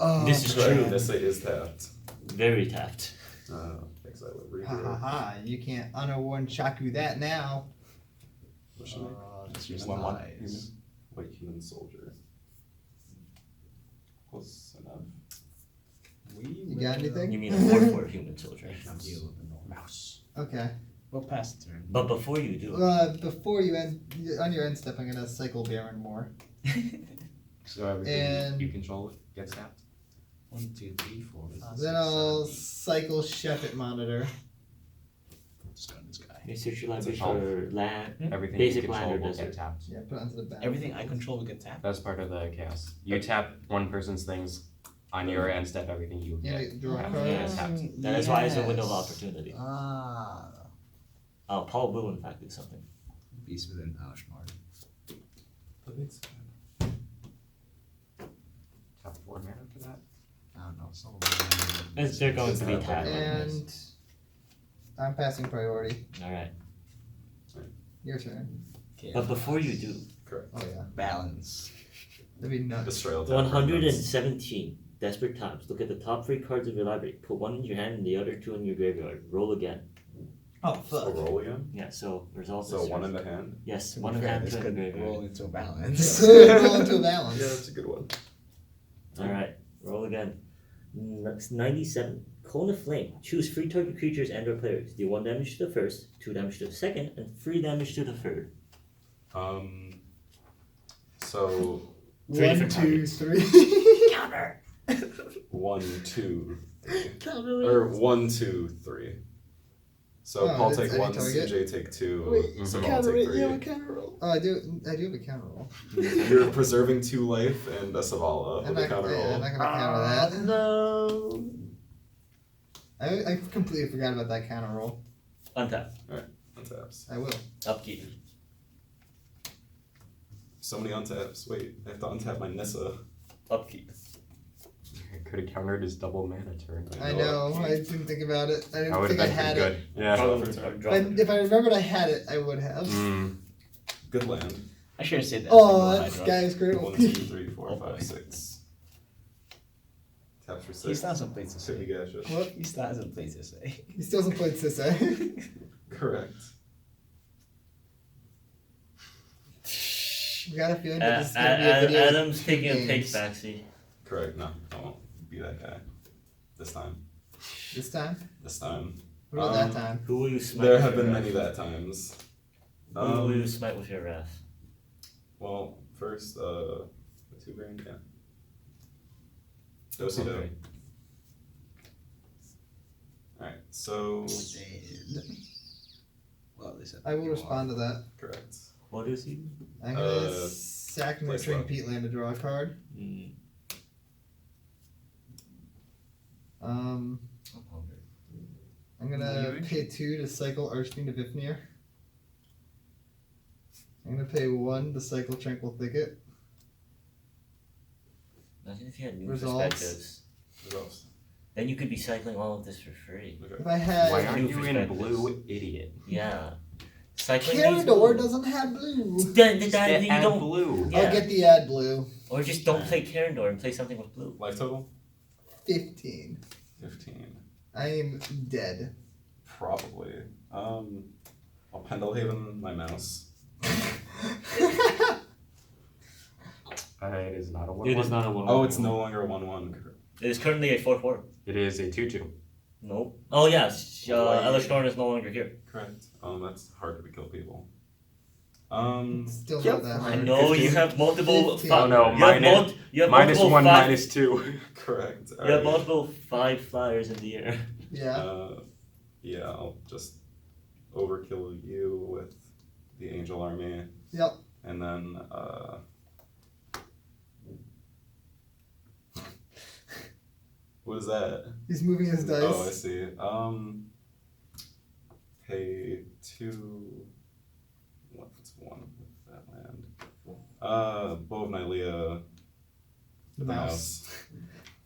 Oh, This is Correct, true. Nissa is tapped. Very tapped. Exile over Ha ha here. ha! You can't unaward Shaku that now. What should I make? Just use Human, eyes. White human soldier. Close enough. You got anything? You mean a 4/4 human soldier. I'll deal with the mouse. Okay. We'll pass the turn. But before you do, Before you end on your end step, I'm gonna cycle Baron more. So everything And- you control gets tapped. 1, 2, 3, 4, 5, Then 6, I'll 7, 8. cycle Shepherd Monitor. Stone this guy. you search your It's library a help. for land. Everything Basic you land control or will get desert? tapped. Yeah, put it onto the back. Everything I control will get tapped. That's part of the chaos. You tap one person's things on your end step, everything you Yeah, get draw a tapped. card. Gets tapped. That is why it's a window of Yes. opportunity. Ah. Paul will in fact do something. Beast within Poshmark. Tap 4 mana for that. I don't know. Some As they're going to be It's tapped. And I'm passing priority. Alright. Your turn. Okay. But before you do, Correct. Oh yeah, Balance. that'd be nuts. Destroy all tap 117 Desperate Times. Look at the top 3 cards of your library. Put one in your hand and the other 2 in your graveyard. Roll again. Oh So fuck. roll again. Yeah, so resolve So this. one in the hand. Yes, To be one in fair, hand, this 2 in could graveyard. roll into a It balance. could roll into a balance. Yeah, that's a good one. Alright, roll again. Next 97. Cone of Flame. Choose 3 target creatures and or players. Deal 1 damage to the first, 2 damage to the second, and 3 damage to the third. So 3 One, different 2, targets. 3. Counter! 1, 2, Counter. or 1, 2, 3. So Oh, Paul that's take any 1, target? CJ take 2, Wait, so Paul counter take it. Yeah, 3. counter roll. Oh, I do have a counter roll. You're preserving 2 life and a Savala I'm with a not, counter yeah, roll. I'm not gonna counter that. No! I completely forgot about that counter roll. Untap. Untaps. I will. Upkeep. So many untaps. Wait, I have to untap my Nissa. Upkeep. Could have countered his double mana turn. I know. I didn't think about it. I That didn't would have think I been had pretty it. good. Yeah. Draw Probably for turn. drop But it. if I remembered I had it, I would have. Mm. Good land. I should have said that. Oh, this guy is great. 1, 2, 3, 4, Oh, boy. 5, 6. Taps for 6. He still hasn't played Could be Sisay. gaseous. What? He still hasn't played Sisay. He still hasn't played Sisay. Correct. I got a feeling that this is gonna be a video. Adam's taking a take games. backseat. Correct. No, I won't be that guy. This time. This time? This time. What about that time? Who will you smite There with have your been wrath? many that times. Who will you smite with your wrath? Well, first, 2 grand, yeah. Do-si-do. Okay. Alright, so. Well, they said I will respond to that. Correct. What is he? I'm gonna sack place Nurturing low. Peatland to draw a card. Mm. I'm gonna pay 2 to cycle Archfiend to Vifnir. I'm gonna pay 1 to cycle Tranquil Thicket. Imagine if you had new Results. perspectives. Results. Then you could be cycling all of this for free. Okay. If I had Why aren't New you in perspectives. blue, idiot? Yeah. Cycling needs Karador blue. doesn't have blue. Then Just you get add don't. blue. Yeah. I'll get the ad blue. Or just don't play Karador and play something with blue. Life total? 15. 15. I am dead. Probably. I'll Pendelhaven my mouse. It is not a 1-1. It is not a 1-1. Oh, it's no longer a 1/1. It is currently a 4/4. It is a 2/2. Nope. Oh yes, Wait. Elish Norn is no longer here. Correct. That's harder to kill people. Still Yep. not that I hard. know you 15. have multiple. 15. Oh no, You have, you have multiple -1, five, -2. Correct. You have multiple 5 flyers in the air. Yeah. Yeah, I'll just overkill you with the Angel Army. Yep. And then, what is that? He's moving his dice. Oh, I see. Pay 2. What's 1 with that land? Bow of Nylea. The mouse.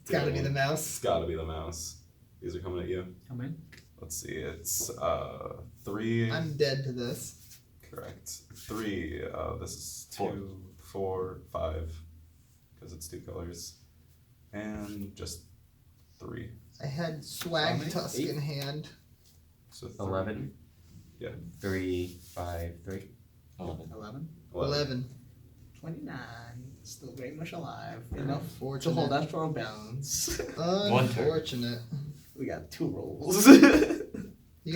It's gotta be the It's mouse. gotta be the mouse. These are coming at you. Come in. Let's see, it's 3. I'm dead to this. Correct. 3. This is 2, 4, 5. Because it's 2 colors. And just 3. I had Swag How Tusk many? in hand. So 3. 11. Yeah. 3, 5, 3. 11. 11. 11. 29. Still very much alive. Enough to Unfortunate. hold out for a balance. One turn. Unfortunate. We got 2 rolls. You're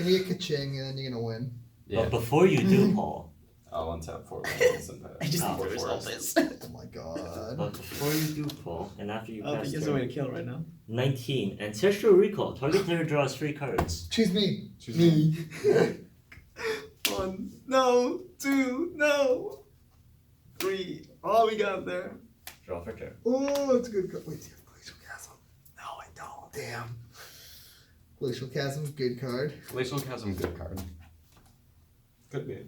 gonna get ka-ching and then you're gonna win. Yeah. But before you do, Paul. I'll untap 4 lands and I just need Oh, to resolve this. Oh my god. But before you do, Paul, and after you I don't pass think there's a way turn to kill right now. 19, Ancestral Recall. Target player draws 3 cards. Choose me. Choose me. 1. No. 2. No. 3. Oh, we got there. Draw for turn. Oh, it's a good card. Wait, do you have Glacial Chasm? No, I don't. Damn. Glacial Chasm, good card. Glacial Chasm, good card. Could be.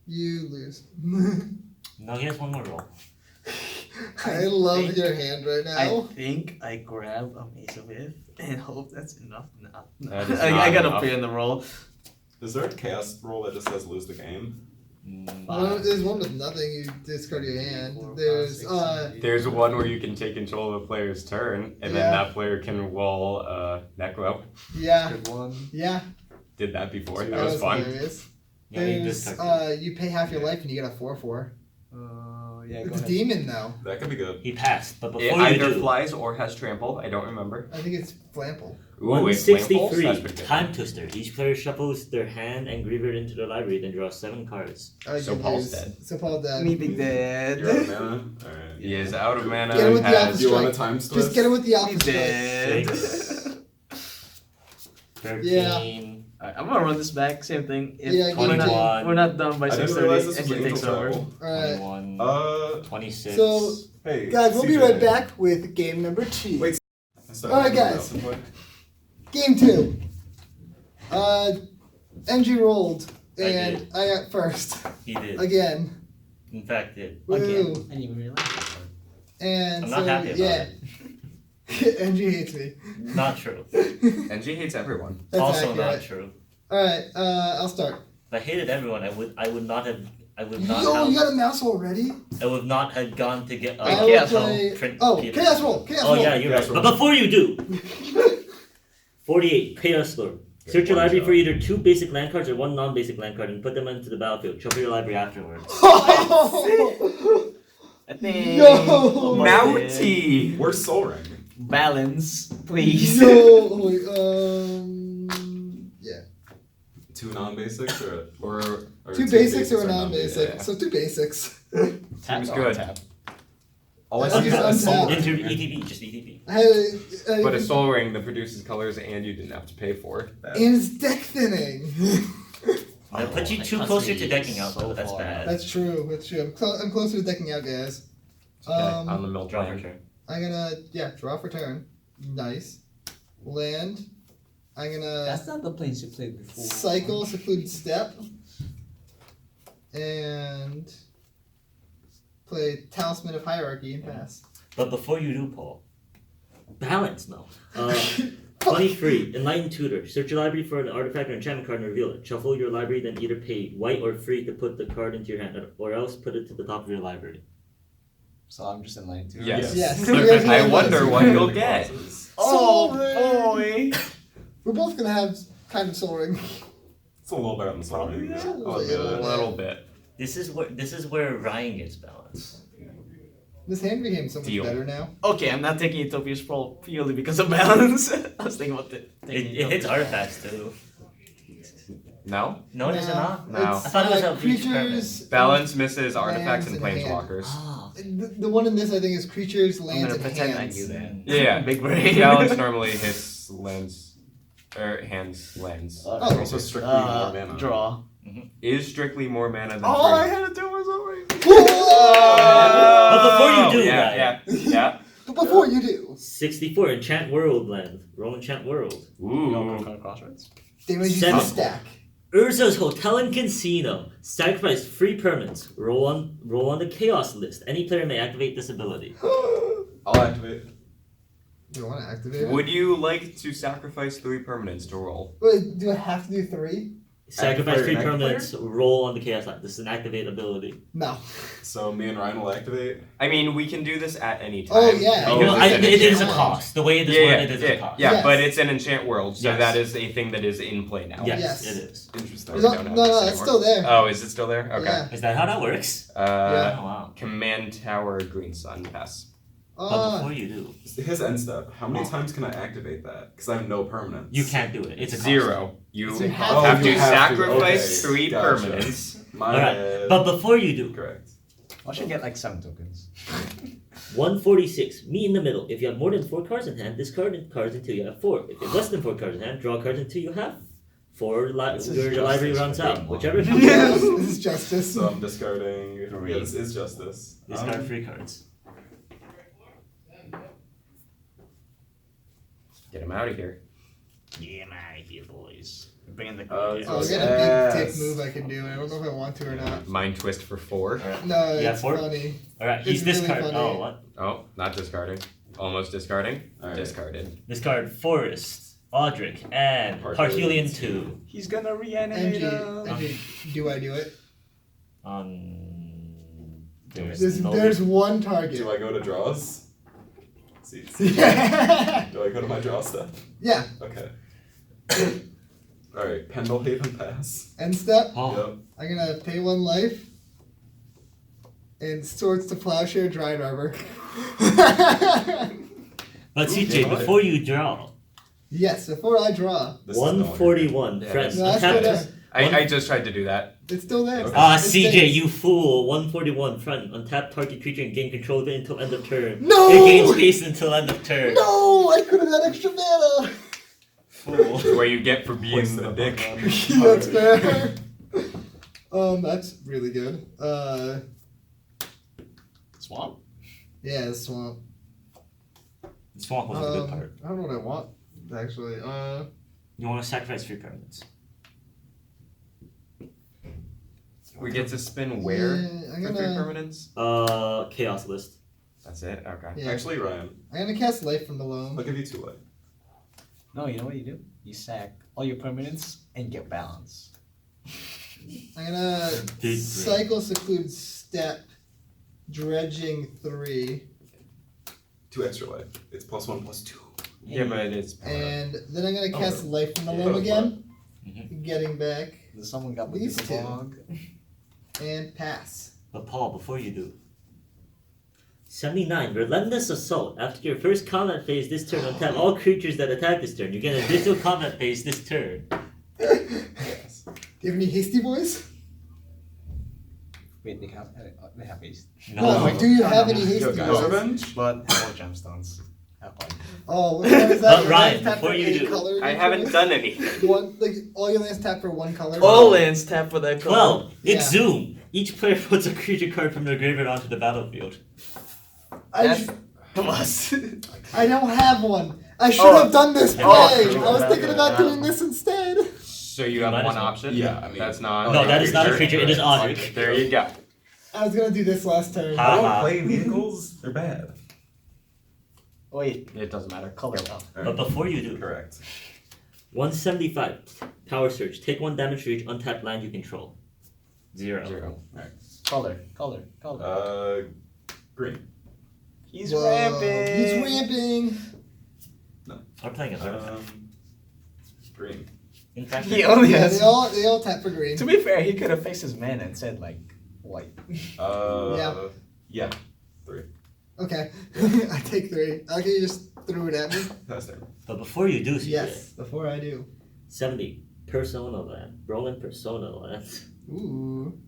You lose. No, he has one more roll. I love your hand right I now. think I grab a Mace of Ith and hope that's enough. No. That is I not gotta enough. pay in the roll. Is there a cast roll that just says lose the game? There's one with nothing. You discard your hand. 4, 5, There's 6, 7, 8. There's one where you can take control of a player's turn, and then Yeah. that player can roll Necro. yeah, Good one. yeah. Did that before. That That was fun. hilarious. Yeah, you There's discard. you pay half your life and you get a 4/4. Yeah, go It's ahead. demon though. That could be good. He passed, but It before you either do, flies or has trample. I don't remember. I think it's Flample. Ooh, it's Flampulse? That's 163, pretty good. Time Twister. Each player shuffles their hand and graveyard into their library, then draws 7 cards. So Paul's dead. So Paul's dead. Me big dead. You're out of mana? Alright. He is out of mana. Get him with the has- Alpha Do you want a Strike. time Just twist? get him with the Alpha Me Strike. dead. 13. Alright, I'm gonna run this back. Same thing. If Yeah, we're, game not, two. we're not done by I didn't 6:30, realize this was Engine Angel takes over. Travel. Alright. 21, 26. So, Hey, guys, we'll be CJ. right back with game number 2. Wait. Sorry, Alright, someone guys. else to play? Game 2. NG rolled, I and did. I got first. He did. Again. In fact, did. Woo. I didn't even realize that. And I'm so, not happy about yeah. NG hates me. Not true. NG hates everyone. That's Also accurate. not true. Alright, I'll start. If I hated everyone, I would not have. I would not Yo, you have. got a mouse already? I would not have gone to get. I will Chaos Roll. play. Print Oh, Peter. Chaos Roll! Chaos Oh Roll! yeah, you're right. Chaos roll. But before you do, 48 Chaos Lord. Search your one library shot. for either 2 basic land cards or 1 non-basic land card and put them into the battlefield. Shuffle your library afterwards. I think. Yo! Mouty! Where's Soul Ring? Balance, please. Yo, wait, yeah. 2 non-basics or 2 basics or a non-basic? non-basic. So 2 basics. Seems good. All I I'll see is use a Soul untap. Ring. Into ETB, just ETB. But a soul ring that produces colors and you didn't have to pay for. and it's deck thinning. I put you that too cuts closer me to decking out, so though. That's far. bad. That's true. That's true. I'm closer to decking out, guys. Okay, on the mill Draw for plan. turn. I'm gonna draw for turn. Nice. Land. I'm gonna That's not the planes you played before. cycle, secluded step, and play Talisman of Hierarchy and pass. But before you do, Paul, balance, no. 23, Enlightened Tutor. Search your library for an artifact or enchantment card and reveal it. Shuffle your library, then either pay white or free to put the card into your hand, or else put it to the top of your library. So I'm just in lane 2. Yes. Yes. I wonder what you'll get. Soul boy! We're both gonna have kind of Soul Ring. It's a little better than the Soul. Yeah. I'll admit A it. little bit. This is where Ryan gets balance. This hand became so much Deal. better now. Okay, I'm not taking Utopia Sprawl purely because of balance. I was thinking about It taking hits Utopia. artifacts too. No? No, does it not? No. It's, I thought it was a beach creatures. Balance misses artifacts and Lands and planeswalkers. Ah. The one in this I think is creatures, I'm lands, gonna and pretend I hands. knew that. Yeah. Big brain. Balance normally hits lands, or hands, lands. Oh, Also strictly more mana. Draw. Is strictly more mana than All I free. had to do was already. But before you do yeah, that- yeah. But before you do, 64 Enchant World land. Roll Enchant World. Ooh. Crossroads. they might use Seven. the stack. Urza's Hotel and Casino. Sacrifice 3 permanents. Roll on the Chaos list. Any player may activate this ability. I'll activate. Do you want to activate it? Would you like to sacrifice 3 permanents to roll? Wait, do I have to do 3? Sacrifice 3 Active player? permanents. Roll on the Chaos list. This is an activate ability. No. So me and Ryan will activate. I mean, we can do this at any time. Oh, yeah. because Well, it's an it is a enchant world. cost. The way it is Yeah, worded is a yeah, cost. yeah, Yes. but it's an enchant world, so Yes. that is a thing that is in play now. Yes, Yes. it is. Interesting. we No, don't no, have no, this it's anymore. still there. Oh, is it still there? Okay. Yeah. Is that how that works? Yeah. Oh, wow. Command Tower Green Sun pass. But before you do, His end step. How many times can I activate that? Because I have no permanents. you can't do it. It's a cost. 0. You So you have, have to- to you have to, sacrifice okay. 3 Gotcha. permanents. My Alright, bad. but before you do, Correct. I should get like 7 tokens. 146. Meet in the middle. If you have more than 4 cards in hand, discard cards until you have 4. If you have less than 4 cards in hand, draw cards until you have 4. This is Your library justice runs for out. game Whichever one. comes Yes, out, this is justice. So I'm discarding. Three. Yeah, this is justice. discard 3 cards. Get him out of here. Yeah, my dear boys. We're bringing the Oh, Oh, I so got a big yes. dick move I can do. I don't know if I want to or not. Mind Twist for 4. No, You got it's 4? funny. Alright, It's he's really discard. funny. Oh, what? Oh, not discarding. Almost discarding. Alright. Discarded. Discard Forest, Audric, and Parhelion Parhelion 2. He's gonna reanimate NG, do I do it? There's one target. Do I go to draws? See. yeah. Do I go to my draw step? Yeah. Okay. Alright, Pendlehaven pass. End step. Oh, Yep. I'm gonna pay 1 life. And Swords to Plowshare, Dry Rubber. but Okay. CJ, before you draw, Yes, before I draw. This is no longer 141. Yeah, Friends, No, that's still untap there. this. I just tried to do that. It's still there. Okay. Ah, It CJ, stays. you fool! 141 front. Untap target creature and gain control of it until end of turn. No! It gains space until end of turn. No! I could have had extra mana! Fool. What you get for being Wasted the a dick. Pokemon. That's fair. That's really good. Swamp. Yeah, the swamp. Swamp was a good part. I don't know what I want, actually. You want to sacrifice 3 permanents. We get to spin where Yeah, I'm for 3 gonna, permanents? Chaos list. That's it? Okay. yeah. Actually, Ryan, I'm gonna cast Life from Below. I'll give you 2 life. No, you know what you do? You sack all your permanents and get balance. I'm gonna Big Cycle Seclude Step, Dredging 3, 2 extra life. It's +1/+2. Yeah, but it's power. and then I'm gonna cast Oh. Life from Yeah. Below again, Mhm. getting back, There's someone got These the two. bog. and pass. But Paul, before you do. 79. Relentless Assault. After your first combat phase this turn, untap all creatures that attack this turn. You get an additional combat phase this turn. Yes. Do you have any hasty boys? Wait, they have haste. No, do you have any Yo, hasty guys, boys? revenge? But have all gemstones. Have fun. Oh, which one is that? But Ryan, Tap for before you any do, color I you haven't choose? done anything. One, like all your lands tap for one color. All lands tap for that color. 12. It's Yeah. Zoom. Each player puts a creature card from their graveyard onto the battlefield. I, That's a must. I don't have one. I should Oh. have done this play. Oh. I was thinking about doing this instead. So you You have might one as well. option? Yeah, I mean- That's not. No, that is not a creature. It is Right. Audric. There you go. I was gonna do this last turn. Ha. I don't play vehicles. They're bad. Wait, It doesn't matter. color. But before you do, Correct. 175. Power Surge. Take 1 damage for each untapped land you control. 0. 0. Color. Green. He's Whoa, ramping. He's ramping. We're playing an artifact. Green. In fact, He only Yeah, has. they all tap for green. To be fair, he could have fixed his mana and said like white. Yeah. 3. Okay, I take 3. Okay, you just threw it at me. That's there. but before you do, CJ, Yes, before I do. 70 Persona land. Rolling Persona land. Ooh.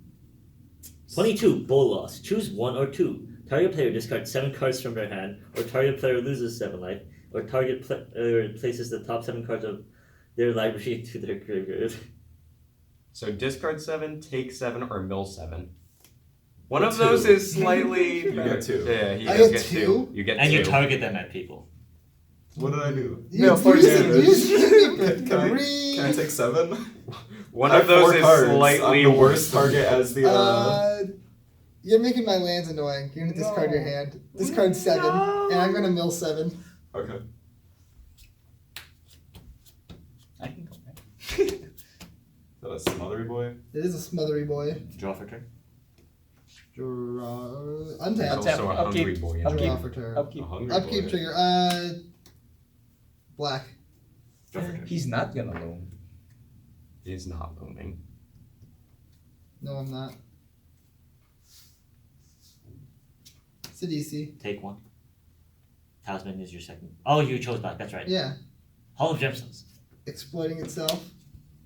22 Bolas. Choose 1 or 2. Target player discards 7 cards from their hand, or target player loses 7 life, or target player places the top 7 cards of their library into their graveyard. So discard 7, take 7, or mill 7. One of those is slightly. You get 2. Yeah, he I does get get 2? 2. You get And 2. you target them at people. What did I do? No, for you just hit me for Can I 3. take 7? One I of have those 4 is cards. slightly I'm the worst target as the. You're making my lands annoying. You're gonna discard your hand. Discard 7, and I'm gonna mill 7. Okay. I can go back. Is that a smothery boy? It is a smothery boy. Draw for turn. Draw. That's Untap. also a Upkeep. hungry boy. Upkeep. Draw for turn. Upkeep. A hungry Upkeep boy. trigger. Black. Draw for turn. He's not gonna loom. He's not looming. No, I'm not. It's a DC. Take 1. Talisman is your second. Oh, you chose back. That's right. Yeah. Hall of Gemstones. Exploiting itself.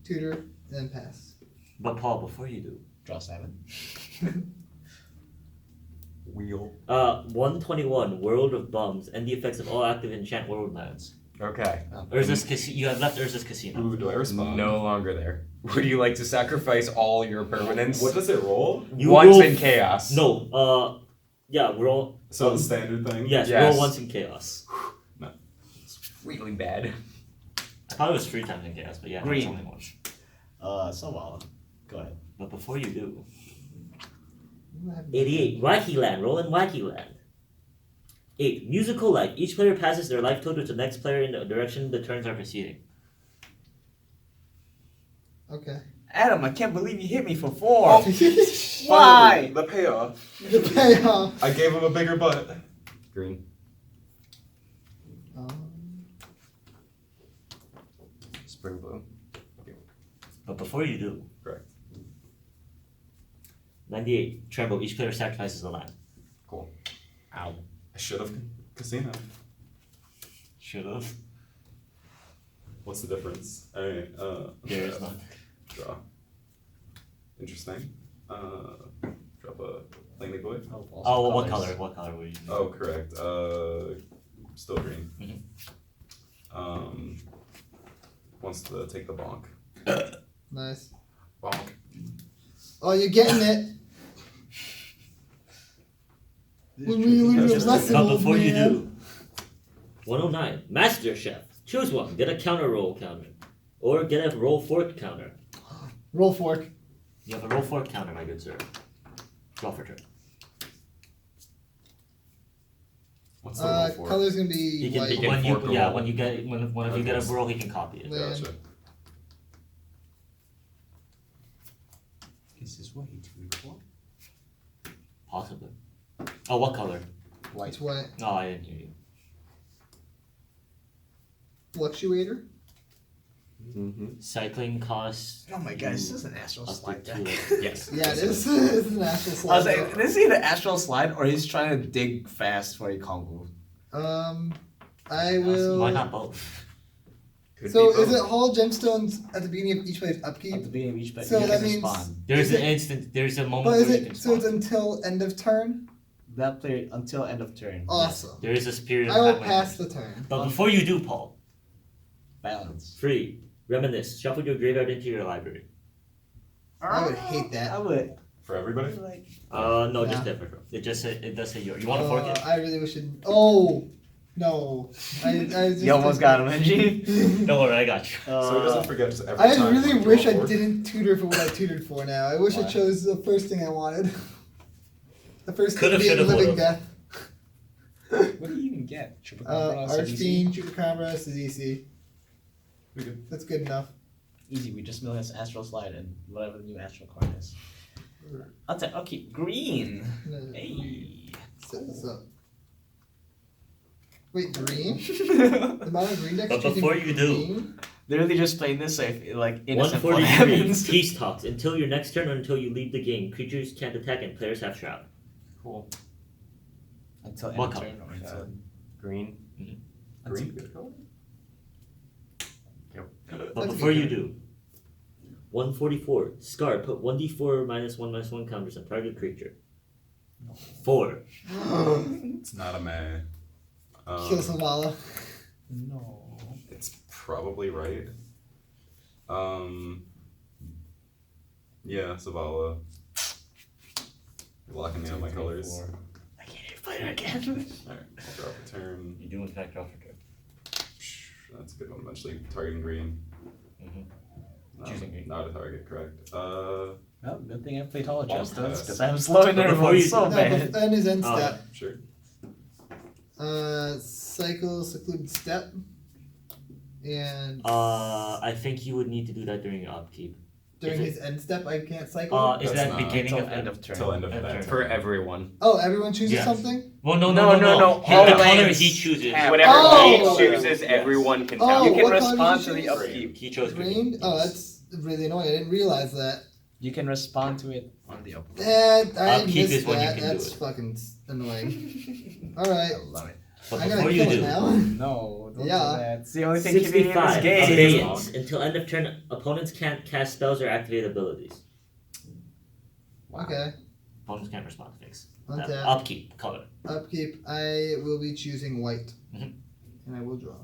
Tutor. And then pass. But Paul, before you do, Draw 7. Wheel. 121 World of Bums and the effects of all active enchant world lands. Okay. Urza's you have left Urza's Casino. Ooh, do I respond? No longer there. Would you like to sacrifice all your permanents? What does it roll? You Once roll in chaos. No, yeah, roll. So the standard thing? Yes, Yes. roll once in chaos. It's really bad. I thought it was 3 times in chaos, but yeah, Green. it's only once. Selvala. Go ahead. But before you do, 88 Wacky Land. Roll in Wacky Land. 8 Musical Life. Each player passes their life total to the next player in the direction the turns are proceeding. Okay. Adam, I can't believe you hit me for 4. The Why? The payoff. payoff. I gave him a bigger butt. Green. Spring blue. But before you do, Correct. 98 Tremble. Each player sacrifices a land. Cool. Ow. I should have casino. Should have. What's the difference? Alright, There is none. draw. Interesting. Drop a Langley Boy. Oh, well, what color? What color were you? Oh, correct. Still green. Mhm. Wants to take the bonk. Nice. Bonk. Oh, you're getting it. When we learn your lesson, But old before you man. do, 109 Master Chef. Choose one. Get a counter roll counter, or get a roll fork counter. Roll fork. You have a roll fork counter, my good sir. Draw for turn. What's the roll for? Color's gonna be You can, white. He can when you fork a yeah roll. when you get when one of you get Okay. a roll, he can copy it. Land. Gotcha. Is this way to roll? Possibly. Oh, what color? It's white. Oh, I didn't hear you. Fluctuator. Mm-hmm. Cycling costs. Oh my god, this is an astral up slide. to 2. Yes. Yeah, it is. It's an actual slide. I was like, is he the astral slide or he's trying to dig fast for a combo? I will. Why not both? Could So be is it both. Hall gemstones at the beginning of each player's upkeep? At the beginning of each bet, So you that can means- spawn. There's Is an it- instant. There's a moment But is where you can it so it's spawn. until end of turn? That player until end of turn. Awesome. There is a period of I will time when- pass the turn. But before you do, Paul, Balance. 3 Reminisce. Shuffle your graveyard into your library. I would hate that. I would. For everybody? Like, No, Yeah. just different. It just it does say your. You want to fork it? I really wish it. Oh no! I just you almost got him, NG. Don't worry, I got you. So he doesn't forget just every I time. really like, wish roll I fork. didn't tutor for what I tutored for now. I wish I Why? chose the first thing I wanted. The first Could've, thing being should've, living would've. death. What do you even get? Archfiend, Chupacabra, Sisay. Pretty good. That's good enough. Easy, we just mill his astral slide and whatever the new astral card is. I'll take. Okay, green. Hey. So, Wait, green? The mono green deck's But choosing before you do- green? Literally just playing this if like innocent fun 143. happens. Peace talks. Until your next turn or until you leave the game, creatures can't attack and players have shroud. Cool. Until What end of color? turn or until Green. Green, good color. But That's a before good you do, 144. Scar, put 1d4 -1/-1 counters on target creature. 4. It's not a May. Kill Selvala. No. It's probably right. Yeah, Selvala. Locking me on my colors. I can't even play it again. Alright, I'll drop a turn. You do in fact draw for turn. That's a good one. Eventually targeting green. Mhm. No, Choosing green. Not a target, correct. Well, good thing I played Holo Well, Justice. Because I'm slowing But before everyone you- so No, bad. and his end Oh, step. Sure. Cycle, secluded step. And I think you would need to do that during your upkeep. during is his end step, I can't cycle. Is That's that not- beginning Until of end of turn. Till end of End that turn. turn. For everyone. Oh, everyone chooses Yes. something? Well, no. No. The All color lands he chooses. have- Whatever Oh! he chooses, everyone can Oh, tap. You can what color did respond you to the choose? upkeep. He chose green. Green? Oh, that's really annoying. I didn't realize that. You can respond to it on the upkeep. I Upkeep missed is when you that. can do That's it. fucking annoying. Alright, I love it. But I'm before gonna you kill it do, now. No, don't Yeah. do that. It's the only thing keeping me in 65. this game. Abeyance. Until end of turn, opponents can't cast spells or activate abilities. Okay. Opponents can't respond to things. Untap. Upkeep, color. Upkeep, I will be choosing white. Mhm. And I will draw.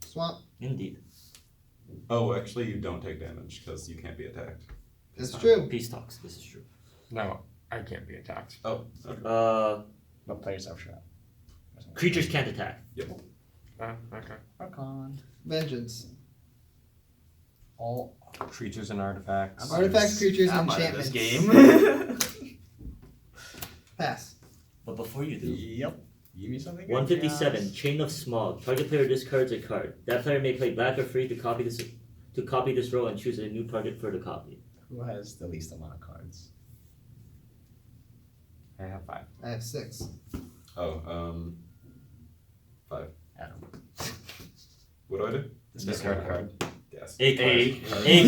Swamp. Indeed. Oh, actually, you don't take damage because you can't be attacked. That's It's true. Peace talks. This is true. No, I can't be attacked. Oh, okay. But players have shroud. Creatures can't attack. Yep. Okay. Archon. Vengeance. All creatures and artifacts. Artifacts, creatures, and I'm out of enchantments. this game. Pass. But before you do, Yep. Give me something. 157. Chain of Smog. Target player discards a card. That player may play black or free to copy this row and choose a new target for the copy. Who has the least amount of cards? I have 5. I have 6. Oh, 5. Adam. What do I do? Discard a card. Yes. A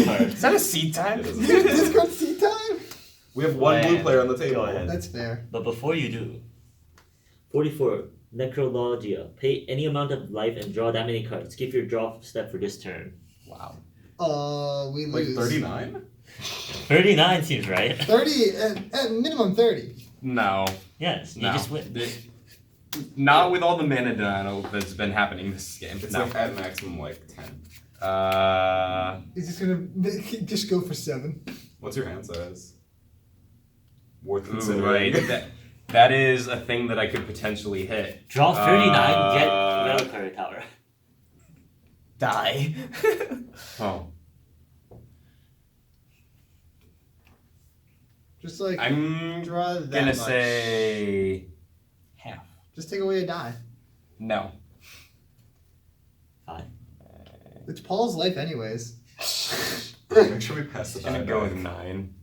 card. Is that a seed time? It is. Discard seed time? We have one blue player on the table. Go ahead. That's fair. But before you do, 44. Necrologia. Pay any amount of life and draw that many cards. Skip your draw step for this turn. Wow. We Like lose. 39? 39 seems right. 30, at minimum 30. No. Yes, you No. just win. Not with all the mana done that's been happening this game. It's No. like at maximum like 10. He's just gonna just go for 7. What's your hand size? Worth Ooh, considering. right. That is a thing that I could potentially hit. Draw 39, get Uh, Reliquary Tower. Die. Oh. Just like I'm draw that gonna much. say Half. Just take away a die. no. 5. It's Paul's life anyways. Make sure we pass the I'm gonna die go back. with 9.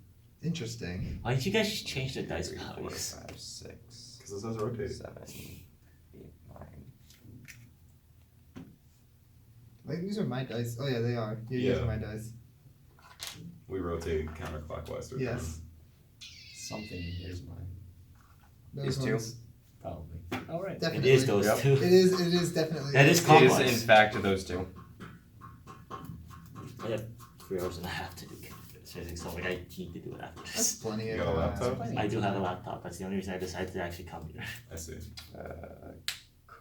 Interesting. Why didn't you guys just change the dice 3, 4, values? 5, 6, Because it does rotate. 7, 8, 9. Wait, these are my dice. Oh yeah, they are. Yeah, these Yeah. are my dice. We rotate counterclockwise through Yes. Something. Here's mine. Those These two? ones. Probably. All right. It Definitely. is those Yep. two. It is definitely. That is It Compromise. is in fact those two. I have 3 hours and a half to do physics, so like, I need to do it after That's this. plenty You of got a laptop? I do have a laptop. That's the only reason I decided to actually come here. I see.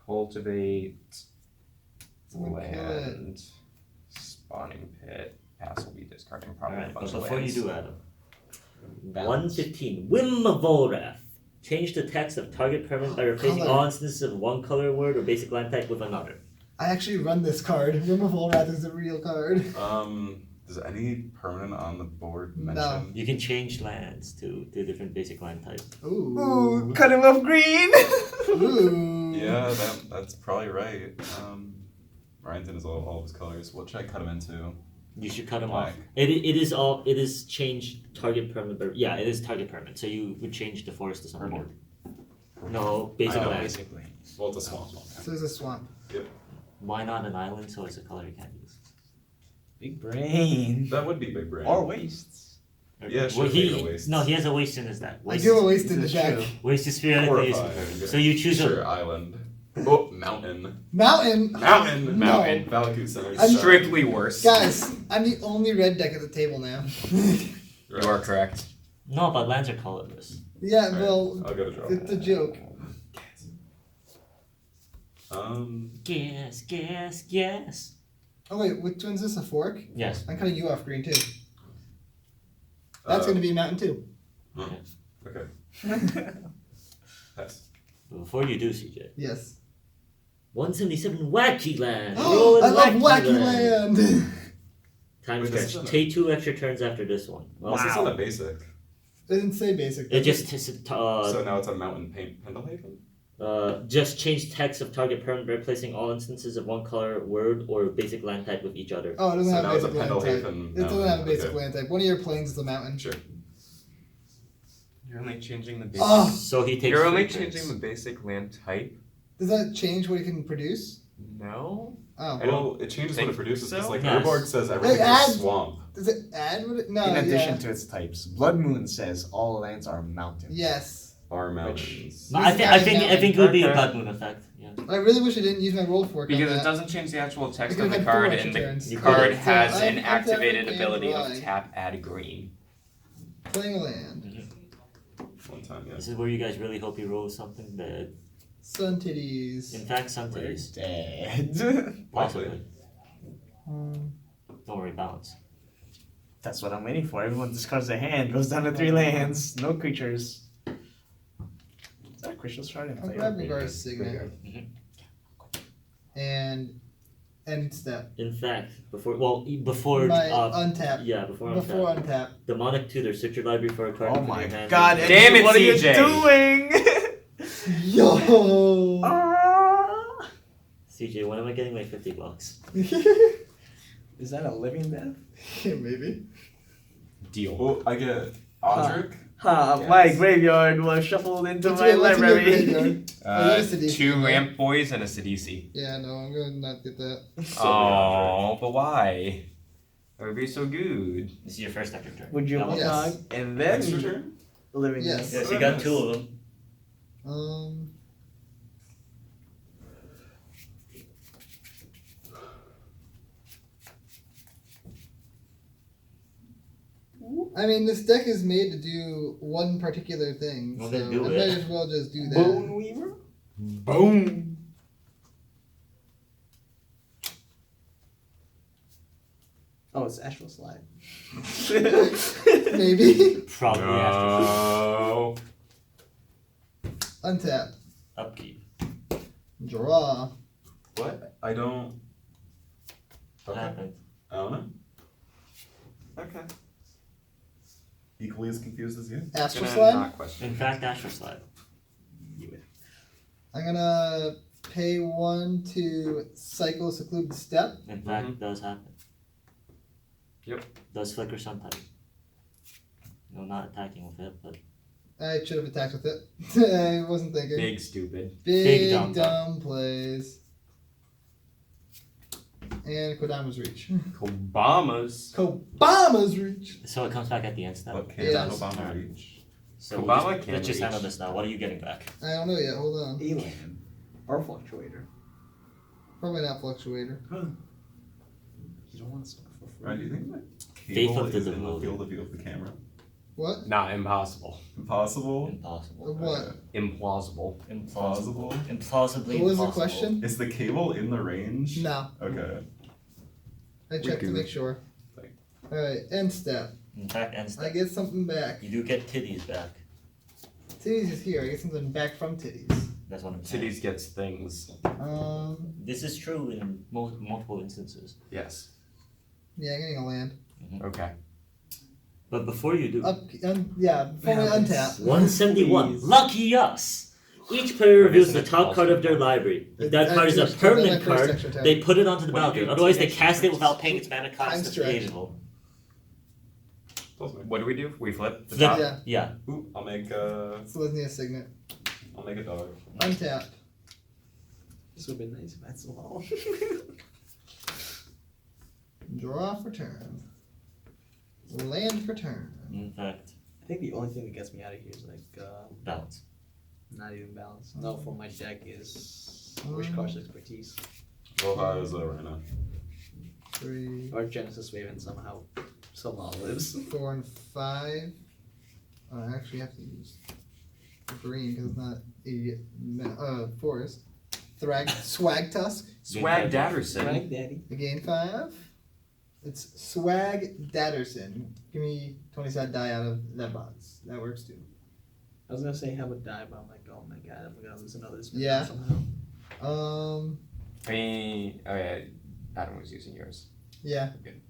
Cultivate Someone kill it. land. Spawning pit. Pass will be discarding probably a Alright, but bunch of before you lands. do, Adam. Balance. 115. Whim of Volrath. Change the text of target permanent by replacing Color. all instances of one color word or basic land type with another. I actually run this card. Rim of Volrath is a real card. Does any permanent on the board No. mention? You can change lands to different basic land types. Ooh. Ooh, cut him off green. Ooh. Yeah, that's probably right. Ryan's in all of his colors. What should I cut him into? You should cut them Why? off. It is change target permanent. Yeah, it is target permanent. So you would change the forest to some Permanent. board. No, basic I know, land. Basically. Well, it's a swamp. So there's a swamp. Why not an island? So it's a color you can't use. Big brain. That would be big brain. Or wastes. Yeah, sure, Well, take a waste. no, he has a waste in his deck. I Waste, do a waste in the This is deck. true. waste is periodically used. Horrifying. So you choose Sure, a. island. Oh, mountain. Mountain. Mountain. No. Mountain. Valakut Center. I'm Strictly worse. Guys, I'm the only red deck at the table now. You are correct. No, but lands are colorless. Yeah, Alright, well, I'll go to draw. it's a joke. Guess. Oh wait, which one's this? A fork? Yes. I'm cutting you off green too. That's gonna be a mountain too. Okay. Pass. But before you do, CJ. Yes. 177 wacky land. I Rolling love wacky land. Time Wait, this stretch. isn't a- Take 2 extra turns after this one. Well, this isn't a basic. It didn't say basic. It just So now it's a mountain paint Pendelhaven? just change text of target permanent by replacing all instances of one color, word, or basic land type with each other. Oh, it doesn't So have now a it's a basic land type. Pendelhaven It doesn't have a basic okay. land type. One of your planes is a mountain. Sure. You're only changing the basic. Oh, So he takes. You're only 3 turns. changing the basic land type. does that change what it can produce? No. Oh. I don't Well, it changes what it think produces. so. Because, like, Yes. Urborg says everything It adds- is swamp. Does it add what it? No. In addition yeah. to its types, Blood Moon says all lands are mountains. Yes. Are mountains. No, I think it would be a Okay. Blood Moon effect. Yeah. I really wish I didn't use my roll fork on Because it that. doesn't change the actual text Because of the I had 4 card, extra and the turns. card So has I'm an activated tapping ability and of drawing. tap add green. Playing a land. One time, yeah. This is where you guys really hope he rolls something bad. Sun titties. In fact, some We're titties. dead. Possibly. Um, Don't worry, balance. That's what I'm waiting for. Everyone discards their hand, goes down to 3 lands, no creatures. Is that a crystal shard? I'll grab Regar's Signet. Mhm. And end step. In fact, before My untap. yeah, before Before untap. untap. Demonic Tutor, search your library for a card. Oh put in my your hand. god, Damn it, what are you CJ. doing? Yo! Ah. CJ, when am I getting my $50? Is that a living death? Yeah, maybe. Deal. Well, I get Audric. Ha, Yes. my graveyard was shuffled into What's my your- what's in your library. graveyard? Oh, you have a Sidisi, 2 right? ramp boys and a Sidisi. Yeah, no, I'm gonna not get that. Oh, but why? That would be so good. This is your first extra turn. Would you That one? Yes. dog and then Extra turn? living Yes. death? Yes, you got 2 of them. I mean, this deck is made to do one particular thing, Well, so then do I it. might as well just do that. Bone Weaver? Boom. Oh, it's Astral Slide. Maybe. Probably after No. Untap. upkeep. Draw. What? I don't. What Okay. happened? I don't know. Okay. Equally as confused as you. Astral Gonna Slide. not question. In fact, Astral Slide. I'm gonna pay 1 to cycle Seclude the Step. In fact, it does happen. Yep. Does flicker sometimes. No, not attacking with it, but I should have attacked with it. I wasn't thinking. Big stupid. Big dumb dumb plays. And Kodama's Reach. Kobamas. Kobama's Reach! so it comes back at the end step. What can't Yes. Obama reach? So Obama we'll just, can let's just handle reach. this now. What are you getting back? I don't know yet, hold on. Elan. Or Fluctuator. Probably not Fluctuator. You don't want to suck for free. Right? Do you think that Faith cable of the is in the devoted. field of view of the camera? What? Not impossible. Impossible. Impossible. What? Implausible. Plausible. Implausibly What was the impossible. question? Is the cable in the range? No. Okay. I checked to Riku. make sure. Like- Alright, end step. In fact, end I step. get something back. You do get titties back. Titties is here. I get something back from titties. That's what I'm saying. Cities gets things. This is true in multiple instances. Yes. Yeah, I'm getting a land. Okay. But before you do, Yeah, before I untap. 171. Please. Lucky us. Each player reveals Isn't the it top also card of their important? library. If that card is a permanent card, they put it onto the What do you battlefield. do? Otherwise, they Two cast it turns. without paying its mana cost. Time That's stretch. reasonable. What do we do? We flip the Flip. top? Yeah. Yeah. Ooh, I'll make Selesnya Signet. a dog. Untap. This would have been nice if that's all. Draw for turn. Land for turn. In fact, I think the only thing that gets me out of here is like balance. not even balance. No, for my deck is Wish Card's Expertise Roja is a Rhino. 3, or Genesis Wave and somehow lives. 4, and 5. Oh, I actually have to use the green because it's not a forest. Swag Tusk. Swag Datterson. Right, Daddy. Again 5. It's Swag Datterson. Give me 20 side die out of that box. That works too. I was gonna say have a die, but I'm like, oh my god, I'm gonna lose another spin Yeah. somehow. Oh yeah, Adam was using yours. Yeah. Good.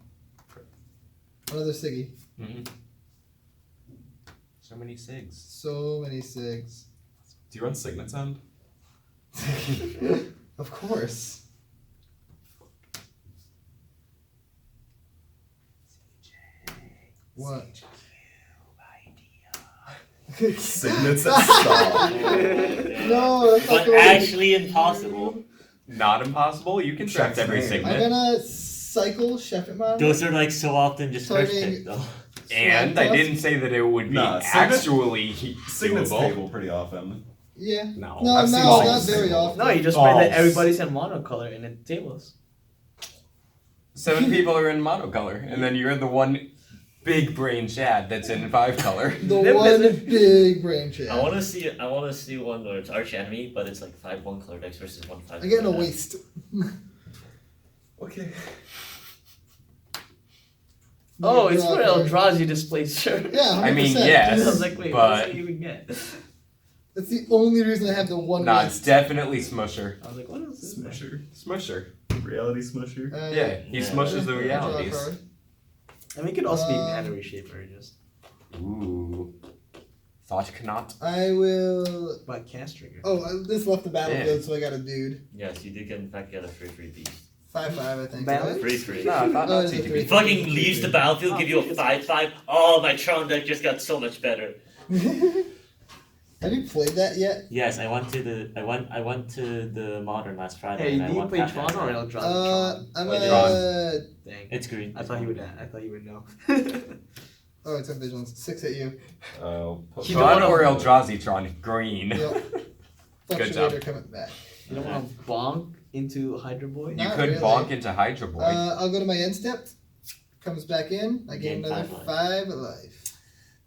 Another Siggy. Mm-hmm. So many SIGs. So many Sigs. Do you run Signet End? Of course. What? Signet Stall. No, that's not But the way. actually impossible. Not impossible. You can track every Check's name. I'm Signet. gonna cycle Chef it Mom. Those are like so often just first Targeting- pick though. And I didn't say that it would be Nah, Signet- actually Signet's doable. table pretty often. Yeah. No, No, I've seen no, all not of very them. often. No, you just pray that False. everybody's in monocolor in the tables. 7 people are in monocolor, and then you're the one big brain Chad that's in 5 color. The Them one doesn't- big branch. I want to see one where it's arch enemy, but it's like 5/1 color decks versus 1/5. I get a color deck. waste. Okay. Oh, it's Draw for a card. Eldrazi displays, sure. Yeah, 100%. I mean, I yes, was like, wait, what but does it even get? That's the only reason I have the one nah, it's waste. definitely Smusher. I was like, what is this? Smusher. Smusher. Reality Smusher. Yeah, he Yeah. smushes the Draw a realities. card. I mean, it could also be Um, mana reshaper, just Ooh. Thought cannot. I will. but cast trigger. Oh, this left the battlefield, Yeah. so I got a dude. Yes, you did get in fact get a free beast. 5/5, I think. Balance? Right? Free. No, I thought Oh, not it's a CTB. three. Fucking leaves the battlefield, give you a 5/5. Oh, my Tron deck just got so much better. Have you played that yet? Yes, I went to the modern last Friday. Hey, and I do you won play Path Tron Path. or Eldrazi I'm Wait, gonna. Dang. It's green. I thought you would know. Oh, it's a vigilance. 6 at you. Oh, You Tron don't or wanna- Eldrazi Tron? Green. Yep. Good job. Fluctuator coming back. You don't want to bonk into Hydra Boy? You Not could really. bonk into Hydra Boy. I'll go to my end step. Comes back in. I gain Gain another 5 life. 5 life.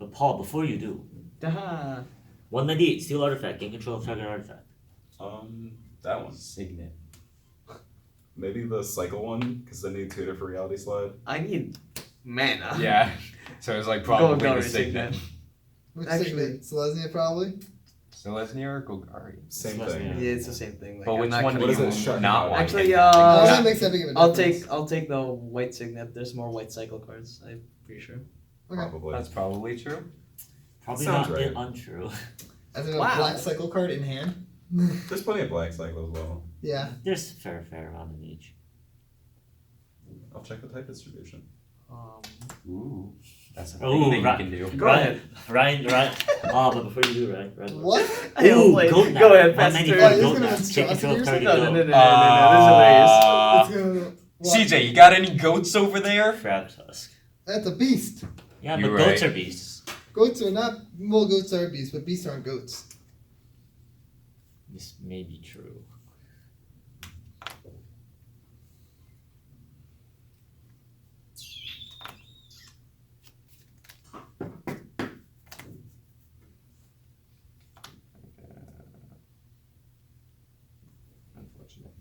But Paul, before you do, Daha. 198, steal artifact, gain control of target artifact. that one. Signet. Maybe the cycle one, because then you tutor for reality slide. I need mana. Yeah. So it's like probably Go, the go, Signet. Which Actually- Signet? Selesnya probably? Selesnya or Golgari? Same It's thing. Yeah, it's the same thing. Like, But I'm which not one gonna do What you is it, Shark not Power? want? Actually, in I don't Uh, know if that makes that big of a I'll difference. take the white signet. There's more white cycle cards. I'm pretty sure. Okay. Probably. That's probably true. Probably Sounds not right. untrue. As in a Wow. black cycle card in hand. There's plenty of black cycle as well. Yeah. There's a fair amount in each. I'll check the type distribution. Ooh. That's a Ooh, thing that you right. can do. Go ahead. Ryan. Oh, but before you do, Ryan. What? I don't Ooh, play. goat nap. Go ahead, pass the 195 turn. goat Oh, nap. he's Take gonna control of monstrosities? target No, no, goat. no, no. This is hilarious. It's gonna. What? CJ, you got any goats over there? Crab tusk. That's a beast. Yeah, You're but goats right. are beasts. Goats are not. Well, goats are beasts, but beasts aren't goats. This may be true. Unfortunate.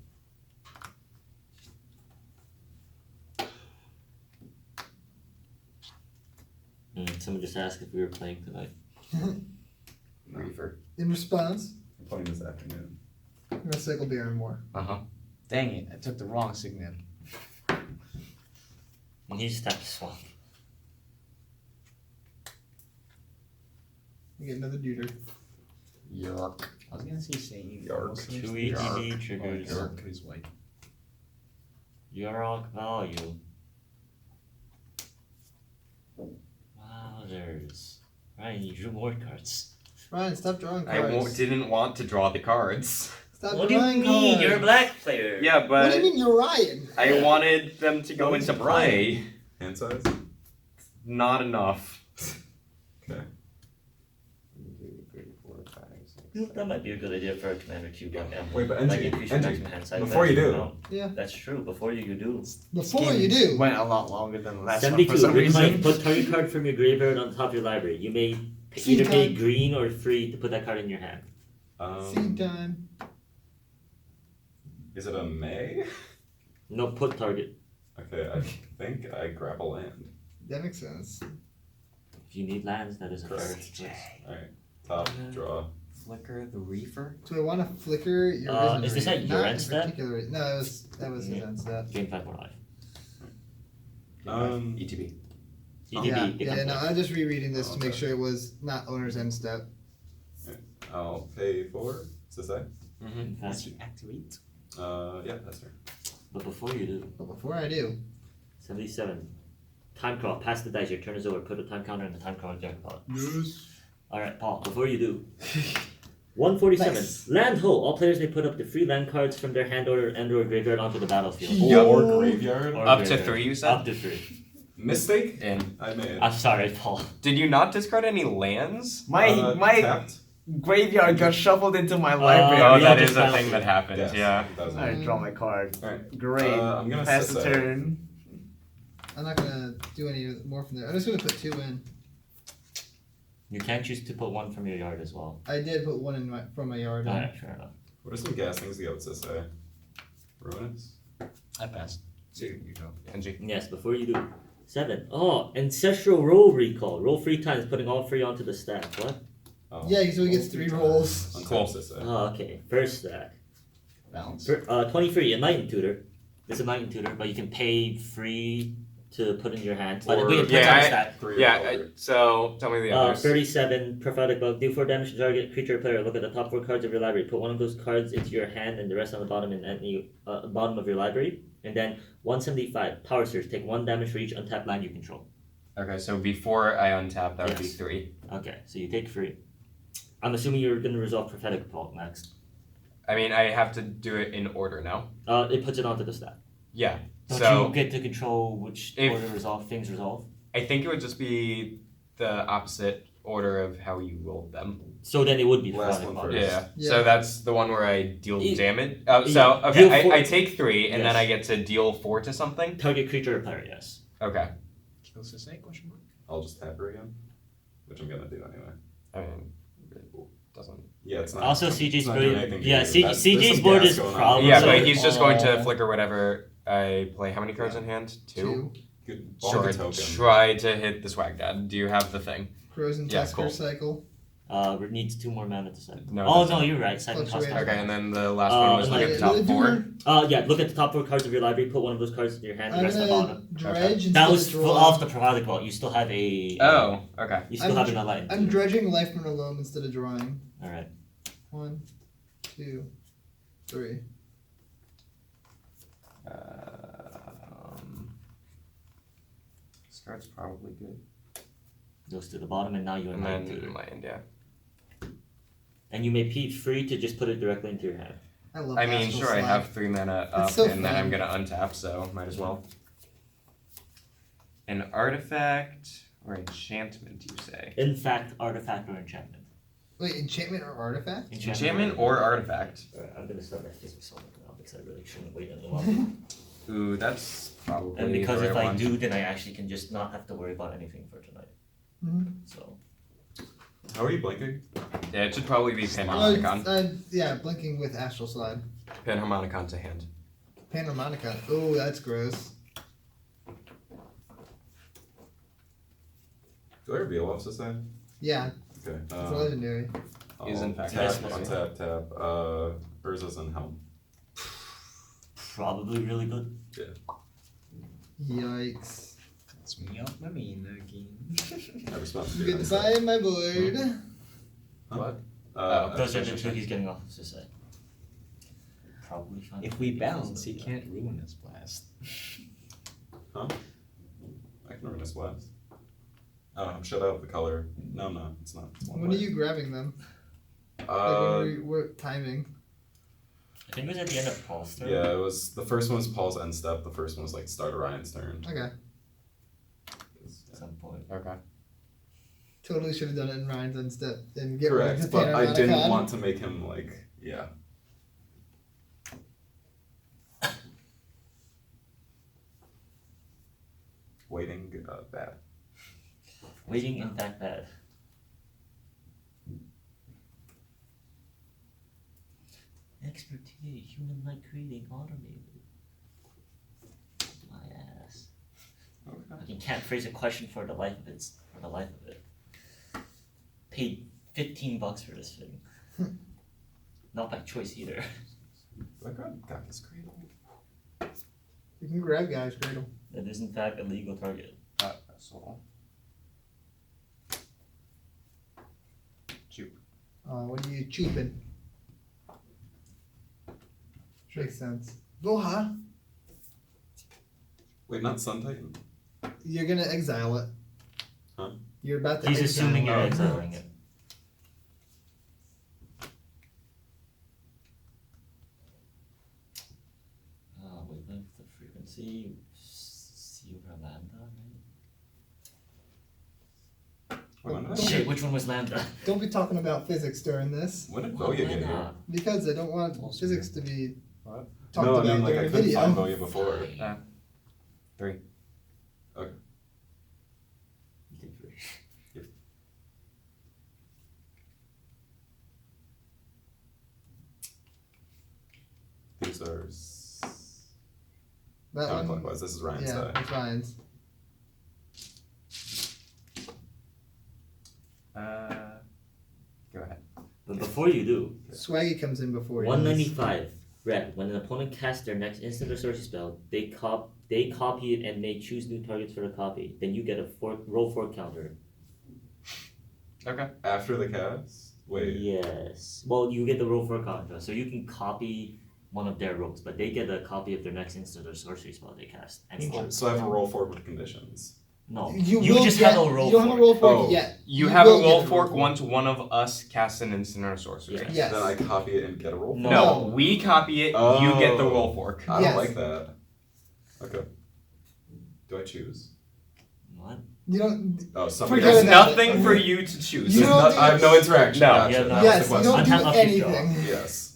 Someone just asked if we were playing tonight. Reefer. In response, I'm playing this afternoon. I'm gonna cycle Baron more. Uh-huh. Dang it! I took the wrong signet. And you just have to swap. I get another duder. Yarok. I was gonna say same. Yark. 2 ETB triggers. Yark is white. Yarok value. Wowzers. Ryan, you drew more cards. Ryan, stop drawing I cards. didn't want to draw the cards. Stop What do you drawing mean? cards. You're a black player. Yeah, What but do you mean you're Ryan? I wanted them to go into play. Hand size? Not enough. Okay. That might be a good idea for a Commander Cube like Emblem. Wait, but like NG, increase your NG, maximum hand size. before you do. Yeah. That's true. Before you do. Before you do. Went a lot longer than the last one 72. for some Reclaim. reason. Put target card from your graveyard on top of your library. You may Seed either pay time. green or free to put that card in your hand. Seed time. Is it a May? No, put target. Okay, I think I grab a land. That makes sense. If you need lands, that is a fair Correct. choice. Alright, top, draw. Flicker the Reefer? Do I want to flicker your Is this at your Not end in step? particular. No, that was his Yeah. end step. Gain 5 more life. ETB. ETB. Yeah, gain yeah, 5 no, life. I'm just rereading this to make Okay. sure it was not owner's end step. I'll pay for Sisay. In fact, Activate. Yeah, that's her. but before you do, But before I do, 77. Time crawl. Pass the dice. Your turn is over. Put a time counter in the time crawl deck pile. Alright, Paul, before you do. 147. Nice. Land hole. All players may put up to 3 land cards from their hand order and or graveyard onto the battlefield. Yo. Or graveyard. Or Up to graveyard. 3, you said? Up to 3. Mistake? And I made. I'm sorry, Paul. did you not discard any lands? My Tapped. graveyard got shuffled into my library. Oh, we that all is just a found thing it. that happens, Yes, yeah. that was I draw my card. Alright. Great. I'm gonna Pass the Sisay. turn. I'm not gonna do any more from there. I'm just gonna put 2 in. You can choose to put 1 from your yard as well. I did put 1 in from my yard. Alright, fair enough. What are some gas things to get with Sisay? Ruinous? I passed. So you go. NG. Yes, before you do. 7. Oh, Ancestral Roll Recall. Roll 3 times, putting all 3 onto the stack. What? Oh. Yeah, so he gets 3 rolls. On Cool. Sisay. Oh, okay. First stack. Balance. 23. Enlightened Tutor. It's a Enlightened Tutor, but you can pay free to put in your hand. But Or- wait, it puts Yeah, on the I- stack. 3 or Yeah, older. so tell me the others. 37, Prophetic Bug. Do 4 damage to target creature or player. Look at the top 4 cards of your library. Put 1 of those cards into your hand and the rest on the bottom in any bottom of your library. And then 175, Power Surge. Take 1 damage for each untapped land you control. Okay, so before I untap, that would be Yes. 3. Okay, so you take 3. I'm assuming you're going to resolve Prophetic Bug next. I mean, I have to do it in order now. It puts it onto the stack. Yeah. Don't So you get to control which if- order things resolve? I think it would just be the opposite order of how you rolled them. So then it would be Last Prophetic one Bug. first. Yeah. Yeah. So that's the one where I deal You- damage. yeah, So okay, deal four- I take 3 and then Yes. I get to deal 4 to something. Target creature or player, yes. Okay. Kill Sisay? Question mark. I'll just tap her again. Which I'm gonna do anyway. I mean, it doesn't. Yeah, it's not. Also, it's CJ's not doing board. anything to Yeah, you. There's CJ's some board gas is going on. probably. Yeah, so- but he's just going to flicker whatever I play. How many cards in hand? 2? 2. Good. Sure. Token. Try to hit the swag dad. Do you have the thing? Crows and Yeah, Tusker cool. cycle. It needs 2 more mana to set. No, Oh that's no, not. you're right. 7 cost Fluctuating. target. Okay, and then the last one was look at the Yeah, top do 4. more- Yeah, look at the top 4 cards of your library. Put 1 of those cards in your hand. The I'm rest on the gonna bottom. dredge instead That was of full draw. off the Prophetic Bug. You still have a. Oh, okay. You still I'm have dr- an Enlightened. I'm dredging life from alone instead of drawing. All right. 1, 2, 3. This card's probably good. Goes to the bottom, and now you And Enlightened then Tutor. land, yeah. And you may pay free to just put it directly into your hand. I love I mean, Astral sure, I Slide. have 3 mana up, so and then fun. I'm gonna untap, so might as well. An artifact or enchantment, you say? In fact, artifact or enchantment. Wait, enchantment or artifact? Enchantment or artifact? Alright, I'm gonna start my physics on now because I really shouldn't wait any longer. Ooh, that's probably And because the if right I one. do, then I actually can just not have to worry about anything for tonight. Mhm. So How are you blinking? Yeah, it should probably be Panharmonicon. Yeah, blinking with Astral Slide. Panharmonicon to hand. Panharmonica. Oh, that's gross. Do I reveal off Sisay? Yeah, Okay. it's a legendary. Is in fact tap, legendary. untap, tap. Urza's and Helm. probably really good. Yikes. That's me off my main again. I respond to you. Goodbye, my board. Huh? What? Those are the two he's getting off of Sisay. Probably fine. If we balance, he can't ruin his blast. Huh? I can Ruinous Blast. Oh, shut up, the color. No, it's not. It's one When are way. you grabbing them? What timing? I think it was at the end of Paul's turn. Yeah, it was, the first one was Paul's end step, the first one was like start Orion's turn. Okay. At some point. Okay. Totally should have done it in Ryan's instead and get rid of Correct, the but I Panoramic didn't Con. want to make him like, yeah. Waiting, bad. Waiting, in fact, bad. Expertise, human like creating, automated. My ass. Okay. I can't phrase a question for the life of it. Paid $15 for this thing. Not by choice either. Do I grab Gaka's Cradle? You can grab guys, Cradle. It is in fact a legal target. That's all. Shoot. What are you chooping? Makes sense. Goha! Wait, not Sun Titan? You're gonna exile it. Huh? You're about to He's exile assuming you're Oh. exiling it. We left the frequency. Sierra Lambda, right? Wait, when did I Shit, get, which one was Lambda? Don't be talking about physics during this. when did Why Boya get here? not? Because I don't want physics to be What? talked No, I about mean like during I the couldn't video. find Boya before. 3. Okay. You can free. These are That one, counterclockwise. This is Ryan's yeah, side. it's Ryan's. Go ahead. But before you do, Swaggy comes in before you. 195 red. When an opponent casts their next instant or sorcery spell, they copy it and may choose new targets for the copy. Then you get a roll 4 counter. Okay. After the cast? Wait. Yes. Well, you get the roll 4 counter, so you can copy one of their rolls, but they get a copy of their next instant or sorcery spell they cast. And So I have a roll forward with conditions. no, You you will just get, have a roll You don't have a 4. roll for Oh. it yet. You have a will get roll roll fork for it. once one of us casts an instant or sorcery. Yeah. Yes. Then I copy it and get a roll No. forward. No, we copy it, you get the roll fork. I Yes. don't like that. Okay. Do I choose? What? You don't. Oh, somebody Forget There's about else. it. nothing for you to choose. You don't do- I have no interaction. No. Gotcha. Yeah, no. That was Yes, the you don't question. do Unhappy anything. Yes.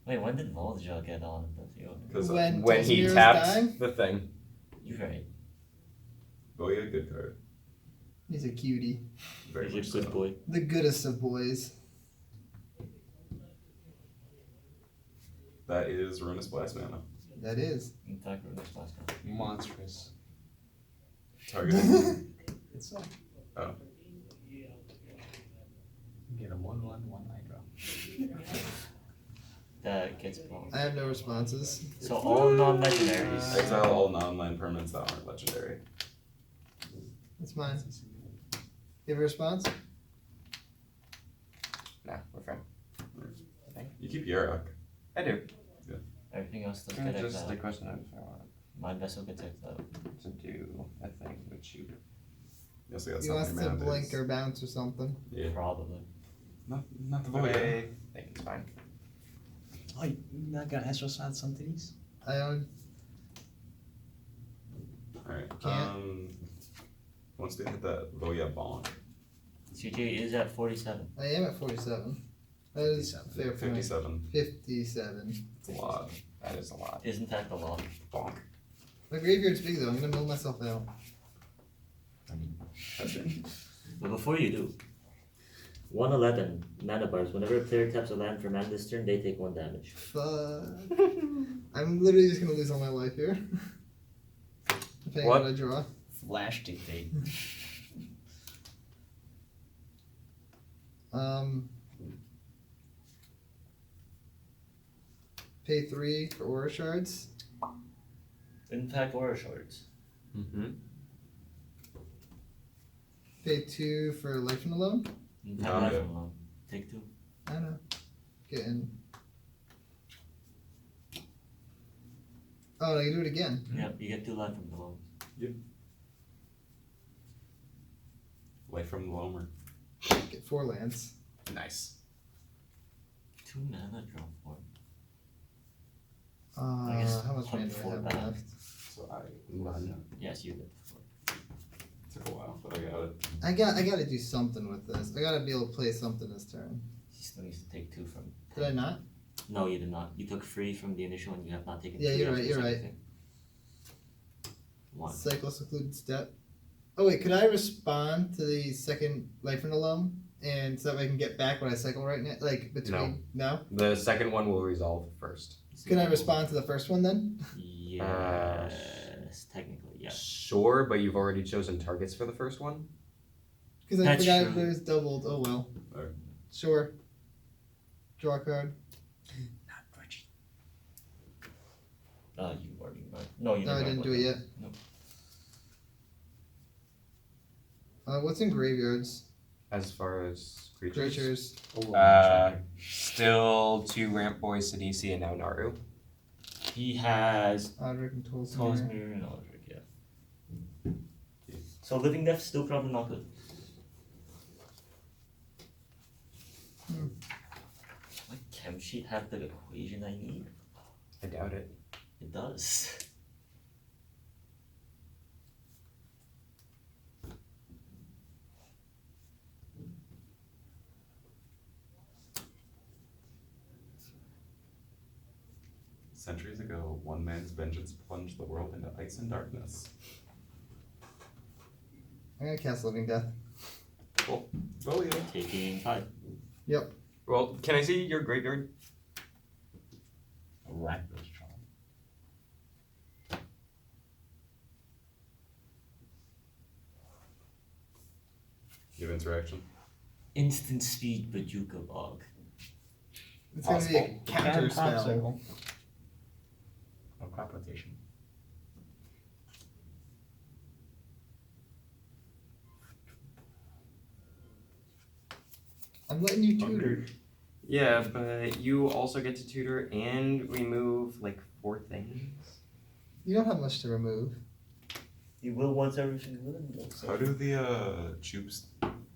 Wait, when did Volja get on the field? Because When When he Tolsmir's tapped dying, the thing. You're right. Boya, good card. he's a cutie. Very He's much a good so. boy. The goodest of boys. That is Ruinous Blast mana. That is. In fact, we're next last time. Monstrous. Targeting. It's Oh. get a 1/1 Hydra. That gets blocked. I have no responses. So all non-legendaries. Exile all non-land permanents that aren't legendary. That's mine. You have a response? Nah, we're fine. You keep Yarok. I do. Everything else does get Just a exiled. question of if I want My vessel gets exiled. to do a thing with you. Yes, I got He something wants to mana blink boost. or bounce or something. Yeah. Probably. Not the I Boya. think it's fine. Oh, you're not gonna Astro Slot some titties? I own. Alright. Can't. Once they hit that Boya bonk. CJ is at 47. I am at 47. That is 57. fair point. 57. 57. It's a lot. That is a lot. Is in fact a lot. Bonk. My graveyard's big though. I'm gonna mill myself out. But before you do, 111 mana bars. Whenever a player taps a land for mana this turn, they take 1 damage. Fuck. I'm literally just gonna lose all my life here. Depending What? on what I draw. Flash dictate. Pay 3 for aura shards. In fact, aura shards. Mm-hmm. Pay 2 for life and alone. Have life from loam. Take 2. I know. Getting. Oh, no, you do it again. Yeah, you get 2 life from the loam. Life from the Loamer. Get 4 lands. Nice. 2 mana, draw 4. I guess How much mana do I 4 have back. left? So I None. Yes, you get 4. took a while, but I got it. I gotta do something with this. I gotta be able to play something this turn. He still needs to take 2 from. Did I not? No, you did not. You took 3 from the initial and you have not taken 2. Yeah, you're yet right, for you're the right. second thing. 1. Cycle secluded step. Oh wait, could I respond to the second life from the loam? And so that I can get back when I cycle right now? Like between no? The second one will resolve first. Can I respond to the first one then? Yes, technically, yes. Sure, but you've already chosen targets for the first one. Because I That's forgot true. there's doubled. Oh well. Alright. Sure. Draw a card. You already right. No, you No, I didn't do it yet. No. What's in graveyards? As far as creatures. Creatures. Still 2 Ramp Boy, Sidisi, and now Naru. He has Odric and Tolsmir. Tolsmir and Aldrich, yeah. So Living Death still probably not good. My chem sheet have the equation I need? I doubt it. It does. Centuries ago, one man's vengeance plunged the world into ice and darkness. I'm gonna cast Living Death. Oh yeah. Taking 5. Yep. Well, can I see your graveyard? Rakdos Charm. You have interaction. Instant speed Bajuka Bog. It's gonna be a counter And spell. Popsicle. Or crop rotation. I'm letting you tutor. Yeah, but you also get to tutor and remove like 4 things. You don't have much to remove. You will once every single one. How do the tubes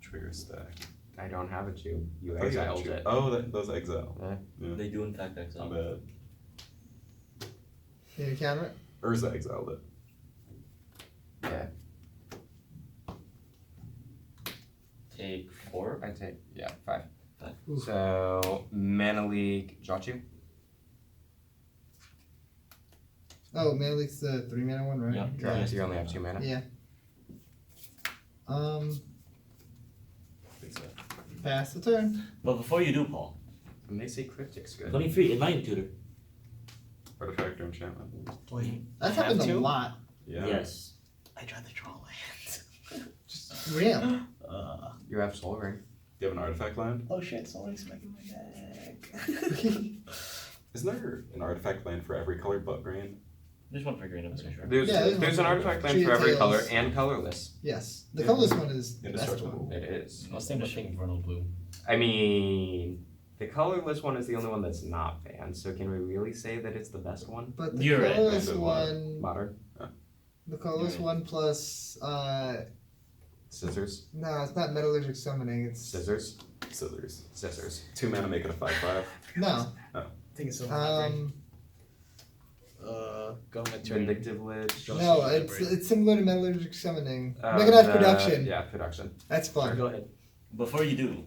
trigger stack? I don't have a tube. You I thought you had exiled tube- it. Oh, those exile. Yeah. They do in fact My exile. bad. Can you counter it? Urza exiled it. Yeah, Take 4. I take 5. Oof. So Mana League Jachu. Oh, Mana Leak's the 3 mana one, right? Yeah. Correct. You only have 2 mana. Yeah. Think so. Pass the turn. But before you do, Paul, And they say Cryptic's good. 23, Enlightened Tutor. Artifact or enchantment. Wait. That's Have happened a to? lot. Yeah. Yes. I'd rather draw land. Just ramp. You have Soul Ring. Do you have an artifact land? Oh shit, somebody's smacking my neck. Isn't there an artifact land for every color but green? There's one for green, I'm pretty sure. There's Yeah, there's there's an one. artifact land Tree for of every Tales. color and colorless. Yes. The Yeah. colorless one is the best Indestructible. one. It is. Let's think about Vernal Blue. I mean, the colorless one is the only one that's not banned. So can we really say that it's the best one? But the You're right. colorless And one, Modern the colorless You're one plus, scissors, no, it's not metallurgic summoning. It's scissors, Scissors. scissors. 2 mana, make it a 5/5. no. I think it's so Government turn. Vindictive Lich. No, it's similar to metallurgic summoning. Uh, Mechanized the- production. Yeah, production. That's fun. Go ahead. Before you do,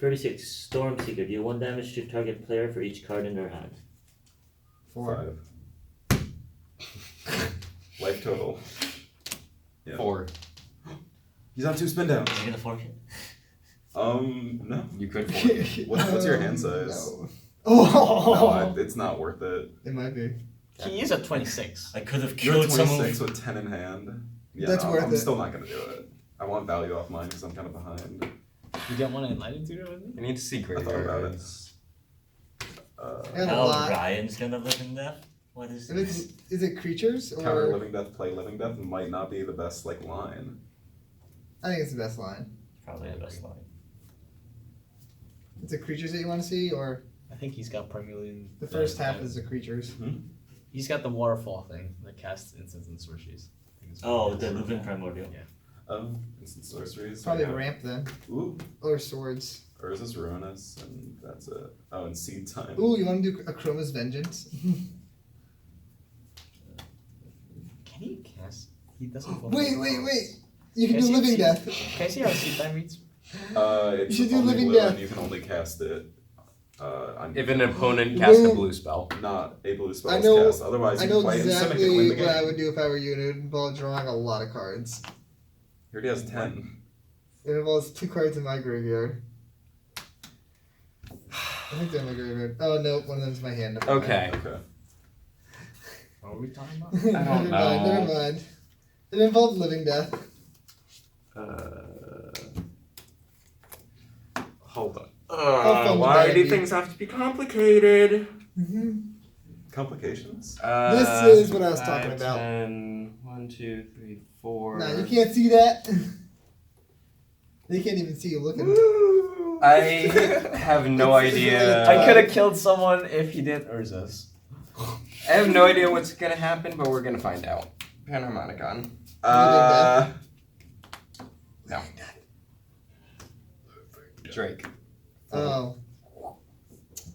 36, Storm Seeker. Deal 1 damage to target player for each card in their hand. 4. 5. Life total. Yeah. 4. He's on 2 spin downs. Are you gonna fork it? No. You could 4. What's your hand size? No. Oh, No, it's not worth it. it might be. He is at 26. I could have You're killed at someone. 26 with 10 in hand. Yeah, That's no, worth I'm it. still not gonna do it. I want value off mine because I'm kind of behind. You don't want to enlighten tutor with me? I need to see I thought about it. graveyards. I got a Hell, lot. Ryan's gonna live in death? What is If it's, this? is it creatures Counter or? living death, play living death might not be the best line. I think it's the best line. probably the best line. Is it creatures that you want to see, or I think he's got Parmelian. the first half is the creatures? He's got the waterfall thing that casts instants and sorceries. I think it's Oh, the Living Primordial. Instant sorceries. Probably yeah. ramp then, Ooh. or swords. Urza's Ruinous, and that's it. Oh, and Seed Time. Ooh, you want to do a Chroma's Vengeance? Can he cast? He doesn't. Wait! You can do Living Death. Can I see how Sisay reads? It's You should do only Living blue, Death. and you can only cast it. On If an opponent casts a Wait. blue spell. not a blue spell I is know- cast. Otherwise, I you know can play it and Simic and win exactly the game. what I would do if I were you, and it would involve drawing a lot of cards. He already has 10. It involves 2 cards in my graveyard. I think they're in my graveyard. Oh no, one of them's in my hand. Never mind. Okay. Okay. What are we talking about? I don't know. Never mind. It involved Living Death. Hold on. fun Why would do that be? things have to be complicated? Complications? This is what I was talking 5, about. 10, 1, 2, 3, 4. Nah, you can't see that. They can't even see you looking. I have no idea. I could have killed someone if he didn't Urza's. I have no idea what's gonna happen, but we're gonna find out. Panharmonicon. No. Drake. Oh.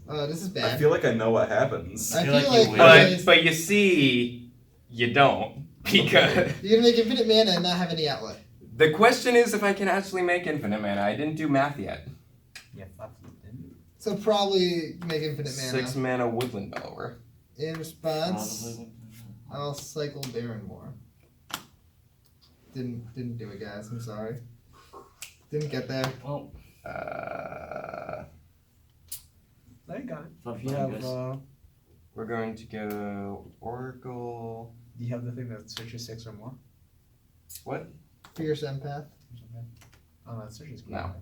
Oh, this is I bad. feel like I know what happens. I feel feel like you like win. guys- But you see, you don't. Because you're gonna make infinite mana and not have any outlet. the question is if I can actually make infinite mana. I didn't do math yet. Yeah, didn't. So probably make infinite mana. 6 mana Woodland Bellower. In response, Probably. I'll cycle Barrenmore. Didn't do it, guys. I'm sorry. Didn't get there. Well, No, you got it. fun If you for you have, guys. We're going to go Oracle. do you have the thing that searches 6 or more? What? Fierce Empath. Oh, that searches. No.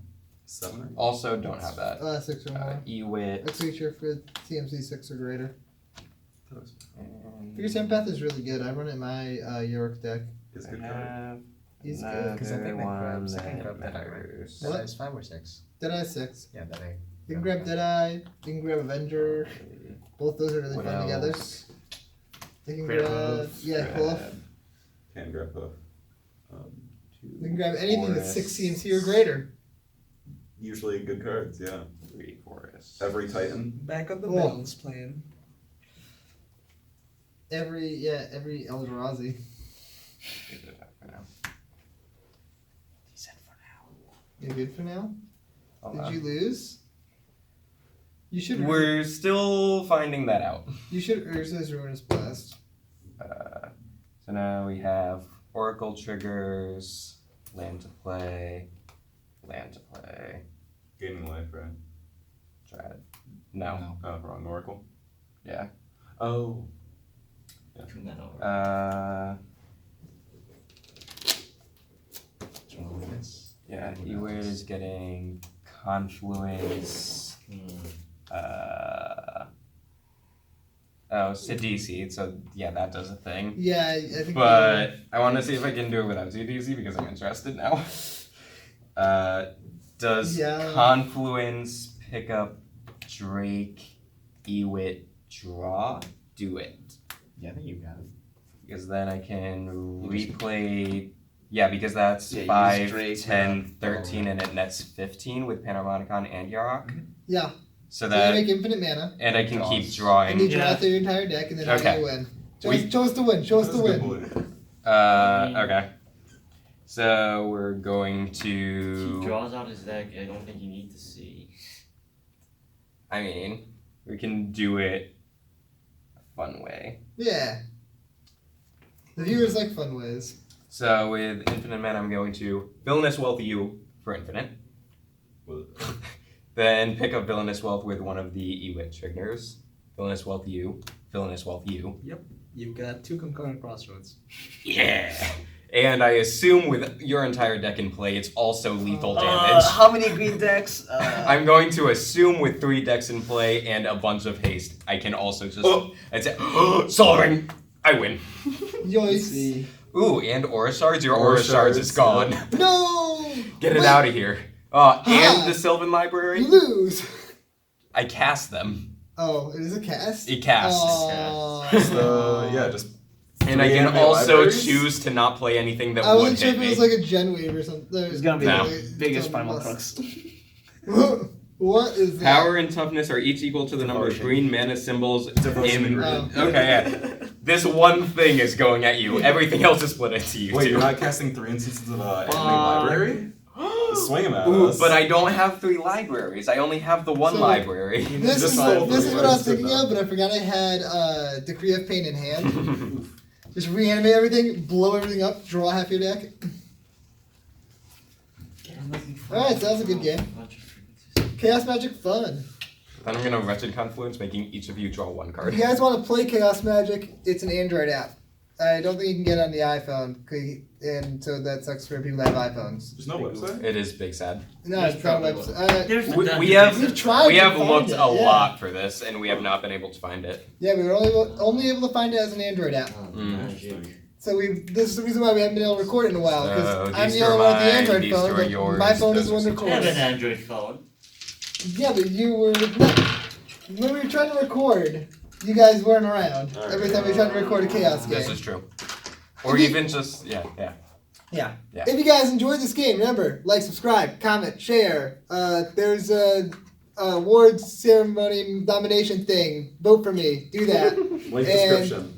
7 or Also don't have that. 6 or more. Ewit. A creature for TMC 6 or greater. And Fierce Empath is really good. I run it in my Yarok deck. is a I good card. have He's good. another Because I think that one grabs. I that can grab that right. matters. What? That is 5 or 6. Deadeye 6. Yeah, that I. You can grab Deadeye. You can grab Avenger. Both those are really What fun together. else? You can Grab grab. Hoof. Yeah, Hoof. Can grab Hoof. You can grab anything that's 6 Forests. CMC or greater. Usually good cards, yeah. 3 forests. Every Titan. Back on the Oh. balance plan. Every Eldrazi. He said for now. You good for now? Hold Did on. you lose? You should. We're still finding that out. You should Urza's Ruinous Blast. So now we have Oracle triggers, land to play, Gaining life, right? try it. No. Oh, wrong Oracle. Yeah. Oh. Turn that over. Yeah, Ewit is getting Confluence. Sidisi, so yeah, that does a thing. Yeah, I think. But I want to see if I can do it without Sidisi because I'm interested now. Does Yeah. Confluence pick up Drake, Ewit, draw? Do it. Yeah, I think you got it. Because then I can You just- replay. Yeah, because that's Yeah, use 5, Drake, 10, 13, and it nets 15 with Panharmonicon and Yarok. Yeah. So So you that. make infinite mana, And I can keep and you drawing. draw Yeah. through your entire deck, and then how do Okay. you win? We- Show us the win. Show us the That's a win. good point. Okay. So we're going He to. draws out his deck. I don't think you need to see. I mean, we can do it a fun way. Yeah. The viewers like fun ways. So with Infinite Mana, I'm going to Villainous Wealth U for Infinite. Well, Then pick up Villainous Wealth with one of the Ewit triggers. Villainous Wealth U. Villainous Wealth U. You've got 2 concurrent crossroads. Yeah! And I assume with your entire deck in play, it's also lethal damage. How many green decks? I'm going to assume with 3 decks in play and a bunch of haste, I can also just. I'd say, Soul Ring! I win. Yoiks. see. Ooh, and Aura Shards? Your Aura Aura Shards is Shards, gone. No! Get it Wait. out of here. And the Sylvan Library. You lose. I cast them. Oh, it is a cast? It casts. So yeah, just And I three can anime also libraries? choose to not play anything that I would wasn't sure hit if it was me. like a gen wave or something. It's gonna be No. the biggest primal crux. What is that? Power and toughness are each equal to the number of Devotion. green mana symbols Devotion in. ingredient. Okay, yeah. This one thing is going at you. Everything else is split into you. Wait, two. you're not casting 3 instances of anime library? Swing 'em at Ooh, us. but I don't have 3 libraries. I only have the one So- library. This Just is roll this is three what I was words, thinking good of, but I forgot I had Decree of Pain in hand. Just reanimate everything, blow everything up, draw half your deck. Alright, sounds a good game. Chaos Magic fun. Then I'm gonna Wretched Confluence, making each of you draw 1 If card. you guys want to play Chaos Magic, it's an Android app. I don't think you can get it on the iPhone, and so that sucks for people that have iPhones. There's no website? It is big sad. No, There's it's not a probably website. There's the We dungeon have We've master. tried. we to have find looked it, a yeah. lot for this, and we have not been able to find it. Yeah, we were only able to find it as an Android app. So this is the reason why we haven't been able to record it in a while, because So I'm these the are only one with the mine, Android these phone, are but yours, my phone is those the are one that I have an records. Android phone. Yeah, but you were when we were trying to record, you guys weren't around. Every time we tried to record a Chaos This game. is true. Or If you- even just yeah. Yeah. Yeah. If you guys enjoyed this game, remember, like, subscribe, comment, share. There's a awards ceremony nomination thing. Vote for me. Do that. Link And- description.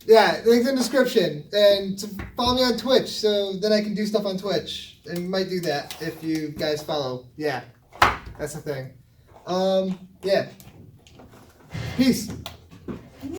Yeah, links in the description. And to follow me on Twitch, so then I can do stuff on Twitch. And might do that if you guys follow. Yeah, that's the thing. Yeah. Peace.